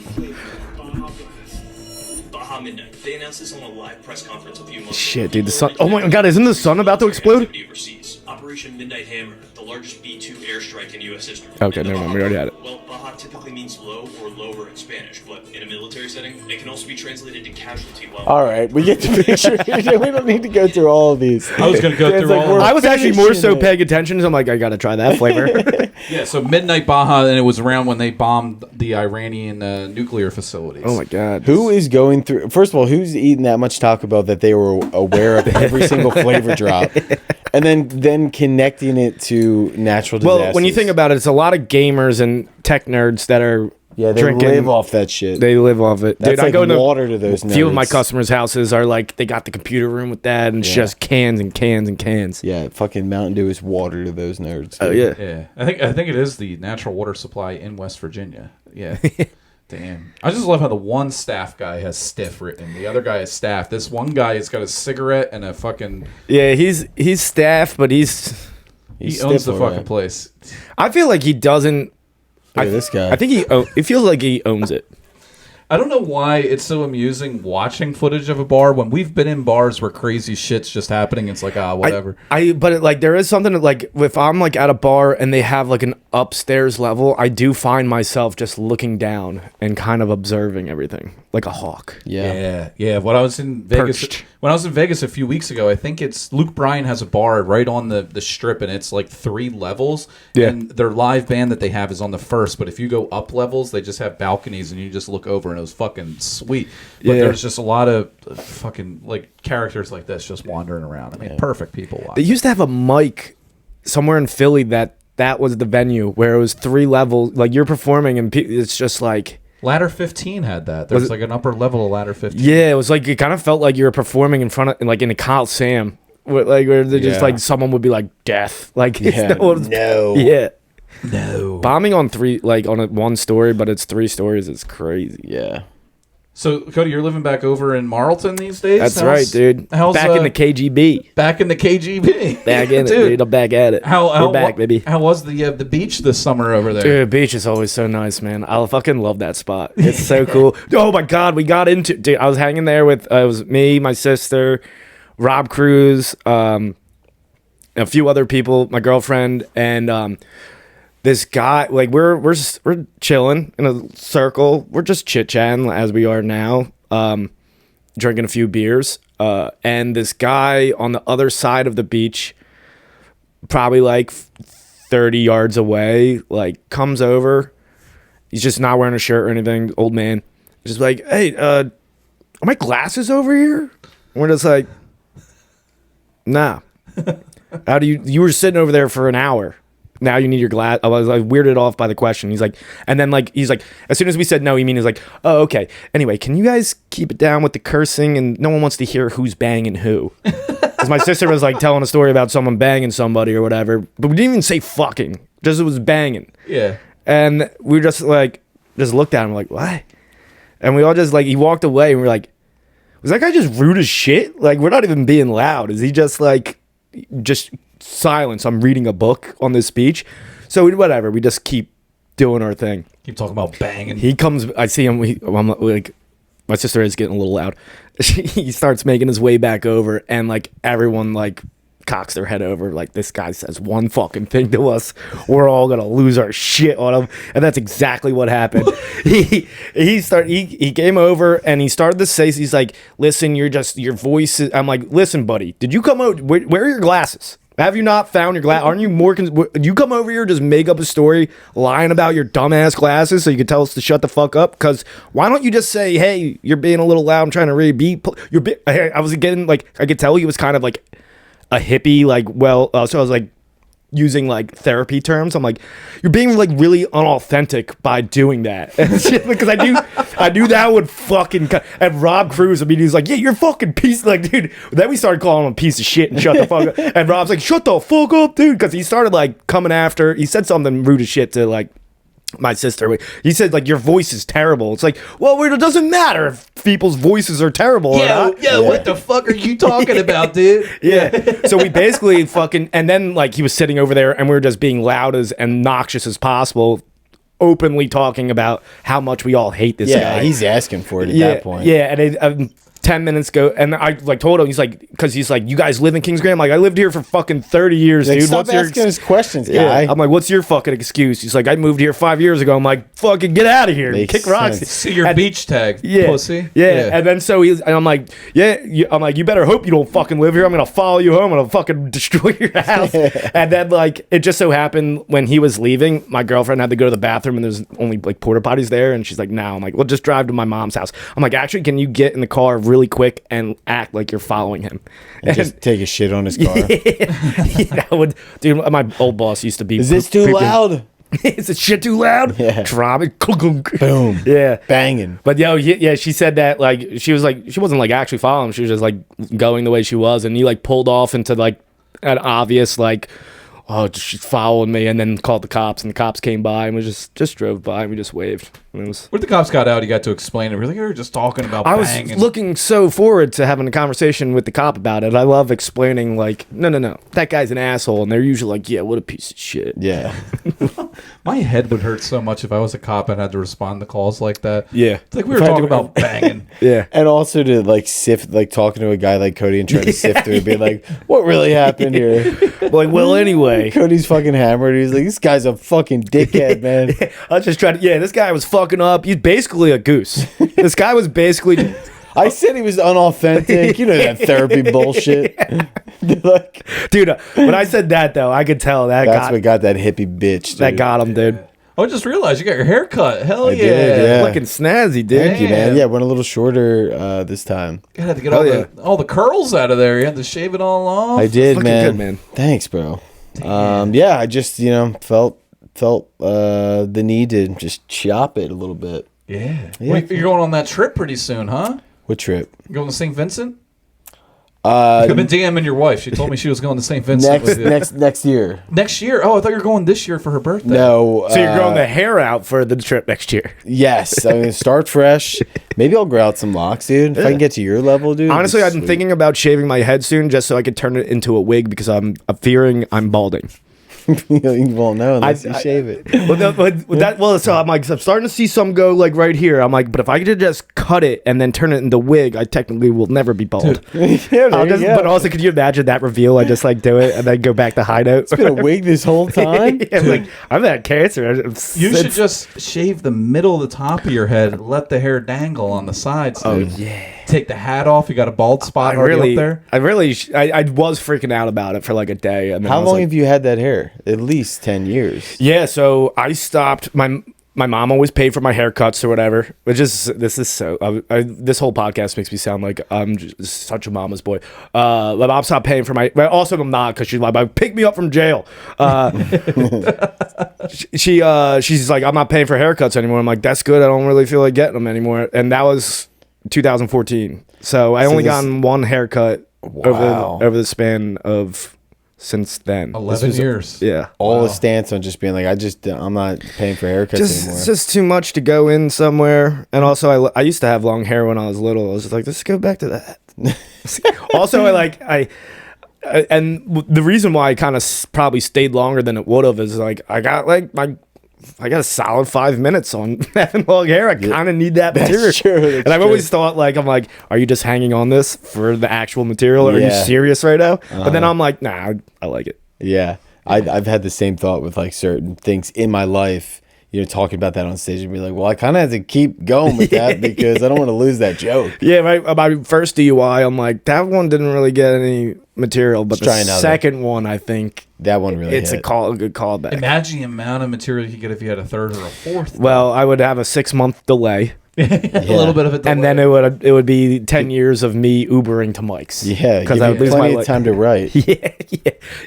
Baja Midnight. They announced this on a live press conference a few months ago. Shit, dude, the sun. Oh my god, isn't the sun about to explode? Overseas. Operation Midnight Hammer, the largest B-2 airstrike in U.S. history. Okay, never mind, we already had it. Well, Baja typically means low or lower in Spanish, but in a military setting, it can also be translated to casualty. While All right, we get the picture. We don't need to go through all of these. I was gonna go It's through like all. we're- I was actually more so finishing it. paying attention, so I'm like, I gotta try that flavor. Yeah, so Midnight Baja, and it was around when they bombed the Iranian nuclear facilities. Oh my god. Who is going through? First of all, who's eating that much Taco Bell that they were aware of every single flavor drop, and then connecting it to natural disasters? Well, when you think about it, it's a lot of gamers and tech nerds that are they drinking. live off that shit. They live off it. That's Dude, like I go to water to those. a few of my nerds. customers' houses are like they got the computer room with that, and it's just cans and cans and cans. Yeah, fucking Mountain Dew is water to those nerds. Oh dude. yeah. Yeah, I think it is the natural water supply in West Virginia. Yeah. Damn. I just love how the one staff guy has stiff written. The other guy has staff. This one guy has got a cigarette and a fucking. Yeah, he's staff, but he He's owns stiff, the all fucking right. place. I feel like he doesn't. Look at this guy. I think it feels like he owns it. I don't know why it's so amusing watching footage of a bar when we've been in bars where crazy shit's just happening. It's like, whatever. But there is something that, like, if I'm like at a bar and they have like an upstairs level, I do find myself just looking down and kind of observing everything like a hawk. Yeah. When I was in Vegas a few weeks ago, I think it's Luke Bryan has a bar right on the strip, and it's like 3 levels. Yeah. And their live band that they have is on the first, but if you go up levels, they just have balconies, and you just look over, and it was fucking sweet. But Yeah. there's just a lot of fucking like characters like this just wandering around. I mean, perfect people watch. They used to have a mic somewhere in Philly that was the venue where it was 3 levels, like you're performing and it's just like. Ladder 15 had that. There's like an upper level of Ladder 15. Yeah, it was like it kind of felt like you were performing in front of like in a Coliseum, where they just like someone would be like death, like No. yeah. No. Bombing on 3 like on one story, but it's 3 stories. It's crazy. Yeah. So, Cody, you're living back over in Marlton these days? That's right, dude. Back in the KGB. Back in the KGB. Back in it, dude. I'm back at it. We're back, baby. How was the beach this summer over there? Dude, the beach is always so nice, man. I fucking love that spot. It's so cool. Oh, my God. We got into... Dude, I was hanging there with... it was me, my sister, Rob Cruz, a few other people, my girlfriend, and... this guy, like we're chilling in a circle. We're just chit-chatting as we are now, drinking a few beers. And this guy on the other side of the beach, probably like 30 yards away, like comes over. He's just not wearing a shirt or anything, old man. Just like, hey, are my glasses over here? And we're just like, nah. How do you were sitting over there for an hour. Now you need your glass. I was like weirded off by the question. He's like, and then like, he's like, as soon as we said no, he was like, oh, okay. Anyway, can you guys keep it down with the cursing? And no one wants to hear who's banging who. Because my sister was like telling a story about someone banging somebody or whatever, but we didn't even say fucking. Just it was banging. Yeah. And we just like, just looked at him like, what? And we all just like, he walked away and we're like, was that guy just rude as shit? Like, we're not even being loud. Is he just like, just silence? I'm reading a book on this beach. So whatever, we just keep doing our thing. Keep talking about banging. He comes, I see him, I'm like, my sister is getting a little loud. He starts making his way back over and like everyone like cocks their head over like this guy says one fucking thing to us, we're all gonna lose our shit on him. And that's exactly what happened. he came over and he started to say, he's like, listen, your voice is, I'm like, listen buddy, did you come over, where are your glasses? Have you not found your glass? Aren't you more? You come over here, just make up a story, lying about your dumbass glasses, so you can tell us to shut the fuck up. Because why don't you just say, "Hey, you're being a little loud. I'm trying to read." I was getting like, I could tell he was kind of like a hippie, like so I was like using like therapy terms. I'm like, you're being like really unauthentic by doing that. Because I knew that would fucking and Rob Cruz, I mean, he's like, yeah, you're fucking piece, like, dude. Then we started calling him a piece of shit and shut the fuck up. And Rob's like, shut the fuck up, dude. Because he started like coming after, he said something rude as shit to like my sister. He said like, your voice is terrible. It's like, well, it doesn't matter if people's voices are terrible. Yeah, what the fuck are you talking about, dude? Yeah. So we basically fucking, and then like he was sitting over there and we were just being loud as and obnoxious as possible, openly talking about how much we all hate this guy. Yeah, he's asking for it at that point. Yeah, and 10 minutes go, and I like told him, he's like, because he's like, you guys live in Kingsgrove? I'm like, I lived here for fucking 30 years, like, dude. Stop asking us questions, guy. Yeah. I'm like, what's your fucking excuse? He's like, I moved here 5 years ago. I'm like, fucking get out of here. Makes Kick rocks. See your beach tag, pussy. Yeah. And then so and I'm like, I'm like, you better hope you don't fucking live here. I'm gonna follow you home. I'm gonna fucking destroy your house. And then like, it just so happened when he was leaving, my girlfriend had to go to the bathroom and there's only like porta potties there. And she's like, no. I'm like, well, just drive to my mom's house. I'm like, actually, can you get in the car really quick and act like you're following him and just take a shit on his car? Dude, my old boss used to be, is this too loud? Is this shit too loud? Yeah. Drop it. Boom. Yeah. Banging. But she said that like she wasn't like actually following him. She was just like going the way she was, and he like pulled off into like an obvious like, oh, she's following me, and then called the cops, and the cops came by and we just drove by and we just waved. And it was, when the cops got out, you got to explain it. We're like, you were just talking about I banging. was looking so forward to having a conversation with the cop about it. I love explaining like, no, that guy's an asshole, and they're usually like, yeah, what a piece of shit. Yeah. My head would hurt so much if I was a cop and had to respond to calls like that. Yeah. It's like we were talking about banging. Yeah. And also to like sift, like talking to a guy like Cody and trying to sift through and be like, what really happened here? Like, well, anyway. Cody's fucking hammered. He's like, this guy's a fucking dickhead, man. I was just trying to, this guy was fucking up. He's basically a goose. This guy was basically... I said he was unauthentic. You know that therapy bullshit. Like, dude, when I said that, though, I could tell that's what got that hippie bitch, dude. That got him, dude. I just realized you got your hair cut. Hell I did, yeah. Looking snazzy, dude. Thank you, man. Yeah, went a little shorter this time. You had to get all the curls out of there. You had to shave it all off. I did, man. Good, man. Thanks, bro. I just, felt the need to just chop it a little bit. Yeah. Wait, you're going on that trip pretty soon, huh? What trip? Going to St. Vincent? I've been DMing your wife. She told me she was going to St. Vincent with you. Next year. Next year? Oh, I thought you were going this year for her birthday. No. So you're growing the hair out for the trip next year? Yes. I'm going to start fresh. Maybe I'll grow out some locks, dude. If I can get to your level, dude. Honestly, I've been thinking about shaving my head soon just so I could turn it into a wig because I'm fearing I'm balding. You won't know unless you shave it. So I'm starting to see some go like right here. I'm like, but if I could just cut it and then turn it into wig, I technically will never be bald. But also, could you imagine that reveal? I just like do it and then go back to hideout. It's been a wig this whole time. Yeah, like I've had cancer. You should just shave the middle of the top of your head and let the hair dangle on the sides. Dude. Oh yeah. Take the hat off. You got a bald spot already up there. I was freaking out about it for like a day. And then How long have you had that hair? At least 10 years. Yeah, so I stopped. My mom always paid for my haircuts or whatever. This whole podcast makes me sound like I'm just such a mama's boy. My mom stopped paying for my. Well, also, I'm not because she's like, pick me up from jail. She's like, I'm not paying for haircuts anymore. I'm like, that's good. I don't really feel like getting them anymore. And that was 2014. So I only gotten one haircut over the span of since then. 11 years. Yeah. All a stance on just being like, I'm not paying for haircuts anymore. It's just too much to go in somewhere. And also, I used to have long hair when I was little. I was just like, let's go back to that. Also, and the reason why I kind of probably stayed longer than it would have is like, I got a solid 5 minutes on having long hair. I kind of need that material. That's true. I've always thought are you just hanging on this for the actual material? Or are you serious right now? But then I'm like, nah, I like it. Yeah. I've had the same thought with like certain things in my life, talking about that on stage and be like, well, I kind of have to keep going with that because I don't want to lose that joke. Yeah, my first DUI, I'm like, that one didn't really get any material, but the second one, I think that one really it's hit. a good callback. Imagine the amount of material you could get if you had a third or a fourth. Well, I would have a 6-month delay. A little bit of a delay. And then it would be 10 years of me Ubering to Mike's. Yeah, because I would lose plenty of time to write.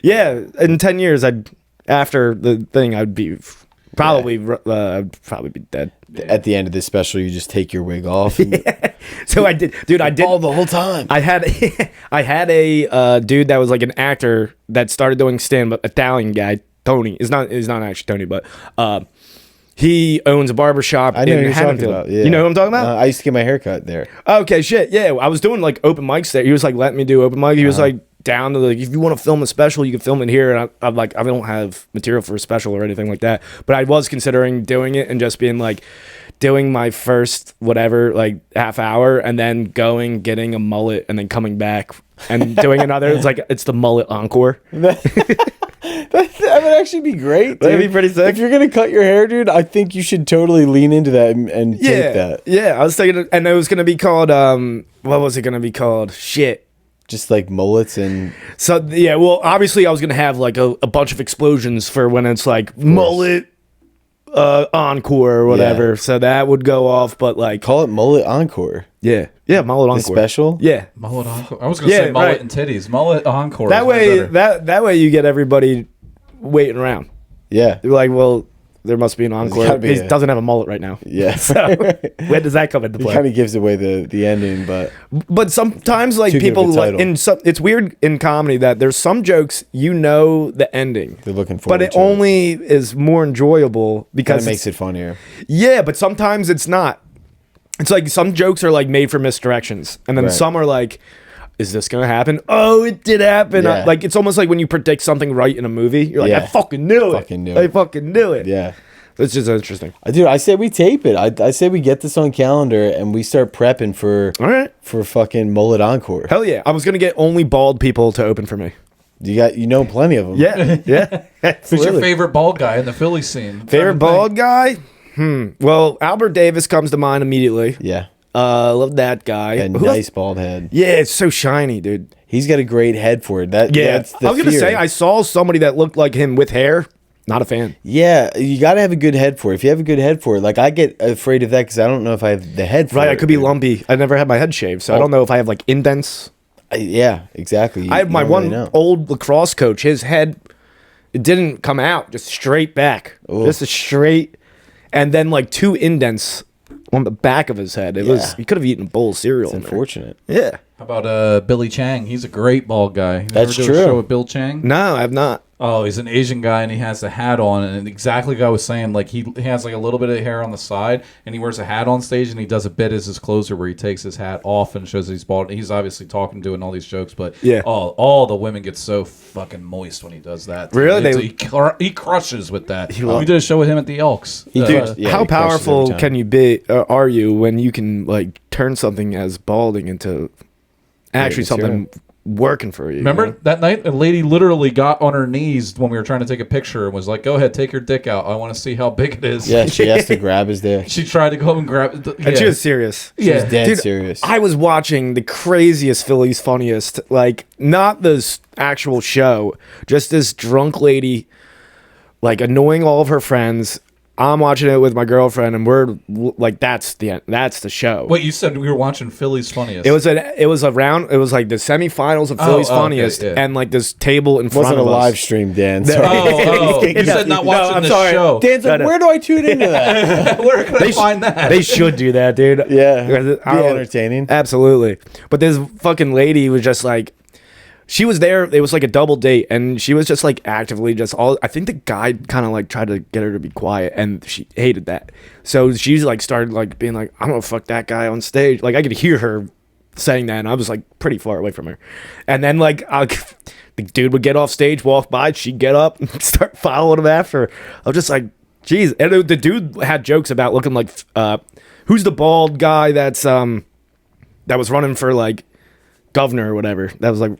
Yeah. In 10 years, after the thing, I'd be probably be dead. At the end of this special, you just take your wig off. So I did, dude. I did all the whole time. I had a dude that was like an actor that started doing stand-up. Italian guy, Tony. He's not actually Tony, but he owns a barbershop I know in who you're talking Haddonfield. about. Yeah. You know who I'm talking about? I used to get my hair cut there. Okay, shit. Yeah, I was doing like open mics there. He was like letting me do open mic. He was like down to like, if you want to film a special, you can film it here. And I'm like, I don't have material for a special or anything like that. But I was considering doing it and just being like, doing my first whatever like half hour and then getting a mullet and then coming back and doing another. It's the mullet encore. That would actually be great, dude. That'd be pretty sick. If you're gonna cut your hair, dude, I think you should totally lean into that and take that. Yeah, I was thinking, and it was gonna be called what was it gonna be called? Shit. Just like mullets and so yeah. Well, obviously, I was gonna have like a bunch of explosions for when it's like mullet encore or whatever. Yeah. So that would go off, but like call it mullet encore. Yeah, mullet encore. The special. Yeah, mullet encore. I was gonna say mullet and titties. Mullet encore. That way you get everybody waiting around. Yeah, you're like, well, there must be an encore. He doesn't have a mullet right now. Yeah. So when does that come into play? It kind of gives away the ending, but sometimes like people like it's weird in comedy that there's some jokes the ending. They're looking forward but it only is more enjoyable because it makes it funnier. Yeah, but sometimes it's not. It's like some jokes are like made for misdirections, and then some are like, is this gonna happen? Oh, it did happen. Yeah. Like it's almost like when you predict something right in a movie, you're like, I fucking knew it. I fucking knew it. Yeah. It's just interesting. Dude, I say we tape it. I say we get this on calendar and we start prepping for fucking mullet encore. Hell yeah. I was gonna get only bald people to open for me. You know plenty of them. Yeah. Who's your favorite bald guy in the Philly scene? Favorite bald guy? Well, Albert Davis comes to mind immediately. Yeah. Love that guy. A nice bald head. Yeah, it's so shiny, dude. He's got a great head for it. That's the I was gonna say I saw somebody that looked like him with hair. Not a fan. Yeah, you got to have a good head for it. If you have a good head for it, like I get afraid of that because I don't know if I have the head for it. Right, I could be lumpy. I never had my head shaved, so I don't know if I have like indents. Yeah, exactly. I have my old lacrosse coach. His head, it didn't come out, just straight back. Ooh. Just a straight, and then like 2 indents on the back of his head. It was he could have eaten a bowl of cereal. It's unfortunate. Yeah. How about Billy Chang? He's a great bald guy. You That's ever do true. a show with Bill Chang? No, I've not. Oh, he's an Asian guy, and he has a hat on, and exactly like I was saying, like he has like a little bit of hair on the side, and he wears a hat on stage, and he does a bit as his closer where he takes his hat off and shows that he's bald. He's obviously talking, doing all these jokes, but all the women get so fucking moist when he does that. Really? He crushes with that. We did a show with him at the Elks. How powerful can you be? Are you when you can like turn something as balding into actually something working for you? Remember that night, a lady literally got on her knees when we were trying to take a picture and was like, "Go ahead, take your dick out. I want to see how big it is." Yeah, she has to grab his dick. She tried to go and grab it. And she was serious. She was dead serious. I was watching the craziest Philly's Funniest, like not this actual show, just this drunk lady, like annoying all of her friends. I'm watching it with my girlfriend, and we're like, "That's the end. That's the show." Wait, you said we were watching Philly's Funniest? It was like the semifinals of Philly's Funniest, and like this table in front of us. Wasn't a live stream, Dan. Sorry. You said not watching the show. Dan's like, where do I tune into that? Where can I find that? They should do that, dude. Yeah, be entertaining. Absolutely. But this fucking lady was just like, she was there. It was like a double date, and she was just like actively just all. I think the guy kind of like tried to get her to be quiet, and she hated that. So she's like started like being like, "I'm gonna fuck that guy on stage." Like I could hear her saying that, and I was like pretty far away from her. And then like the dude would get off stage, walk by, she'd get up and start following him after. I was just like, "Geez!" And the dude had jokes about looking like, who's the bald guy that's that was running for like governor or whatever? That was like.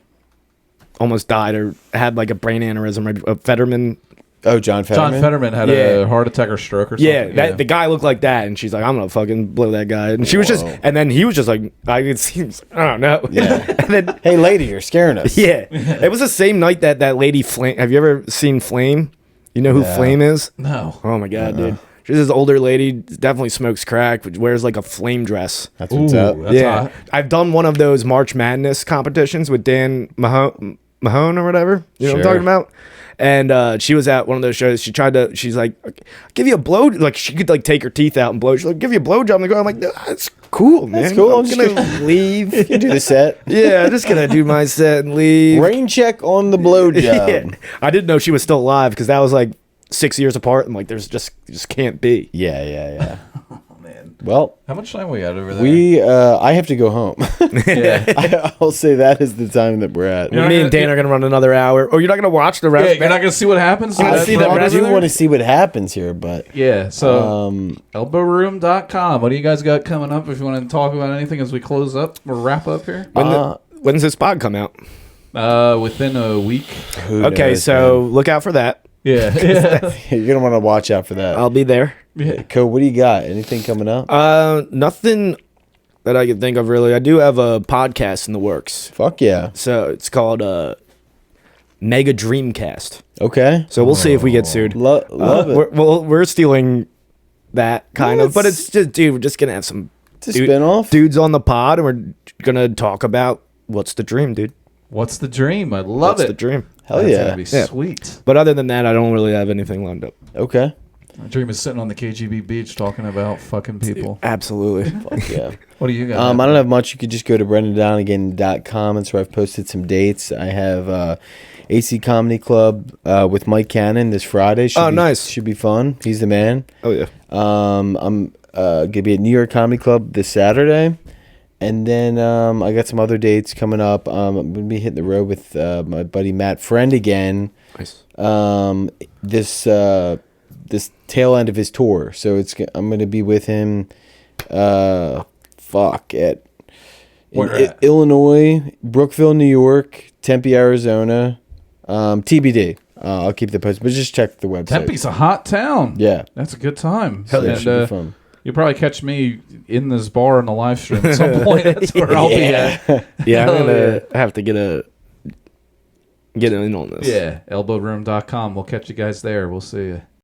Almost died or had like a brain aneurysm or Fetterman. Oh, John Fetterman? John Fetterman had a heart attack or stroke or something. Yeah, the guy looked like that, and she's like, "I'm gonna fucking blow that guy." And she was just, and then he was just like, I could see, I don't know. Yeah. And then, hey, lady, you're scaring us. Yeah, it was the same night that lady Flame. Have you ever seen Flame? You know who Flame is? No. Oh my god, dude. She's this older lady, definitely smokes crack, but wears like a flame dress. That's what's up. That's hot. I've done one of those March Madness competitions with Dan Mahone or whatever. You know what I'm talking about? And she was at one of those shows. She's like, give you a blow. Like she could like take her teeth out and blow. She's like, give you a blowjob. I'm like, no, that's cool, man. That's cool. I'm just gonna leave. You can do the set. Yeah, I'm just gonna do my set and leave. Rain check on the blowjob. Yeah. I didn't know she was still alive because that was like 6 years apart. And like, there's just can't be. Yeah. Oh, man. Well, how much time we got over there? I have to go home. Yeah. I'll say that is the time that we're at. Me and Dan are gonna run another hour. Or you're not gonna watch the rest. Yeah, you're not gonna see what happens. I do want to see what happens here, but yeah. So elbowroom.com. What do you guys got coming up? If you want to talk about anything as we close up or wrap up here, when's this pod come out? Within a week. Okay, so look out for that. Yeah. You're gonna want to watch out for that. I'll be there. Yeah. Code, what do you got? Anything coming up? Nothing that I can think of really. I do have a podcast in the works. Fuck yeah. So it's called Mega Dreamcast. Okay. So we'll see if we get sued. Love it. We're stealing that kind of, but it's just, dude, we're just gonna have some spin-off dudes on the pod, and we're gonna talk about what's the dream, dude. What's the dream? I love What's it. the dream? Hell That's yeah. gonna be sweet. But other than that, I don't really have anything lined up. Okay. My dream is sitting on the KGB beach talking about fucking people. Absolutely. Fuck yeah. What do you got? I don't have much. You could just go to BrendanDonegan.com. That's where I've posted some dates. I have AC Comedy Club with Mike Cannon this Friday. Nice. Should be fun. He's the man. Oh yeah. I'm gonna be at New York Comedy Club this Saturday, and then I got some other dates coming up. I'm gonna be hitting the road with my buddy Matt Friend again. Nice. This tail end of his tour, so I'm gonna be with him. At Illinois, Brookville, New York, Tempe, Arizona, TBD. I'll keep the post, but just check the website. Tempe's a hot town. Yeah, that's a good time. Hell yeah, should be fun. You'll probably catch me in this bar in the live stream at some point. That's where I'll be at. Yeah, I'm gonna have to get in on this. Yeah, elbowroom.com. We'll catch you guys there. We'll see you.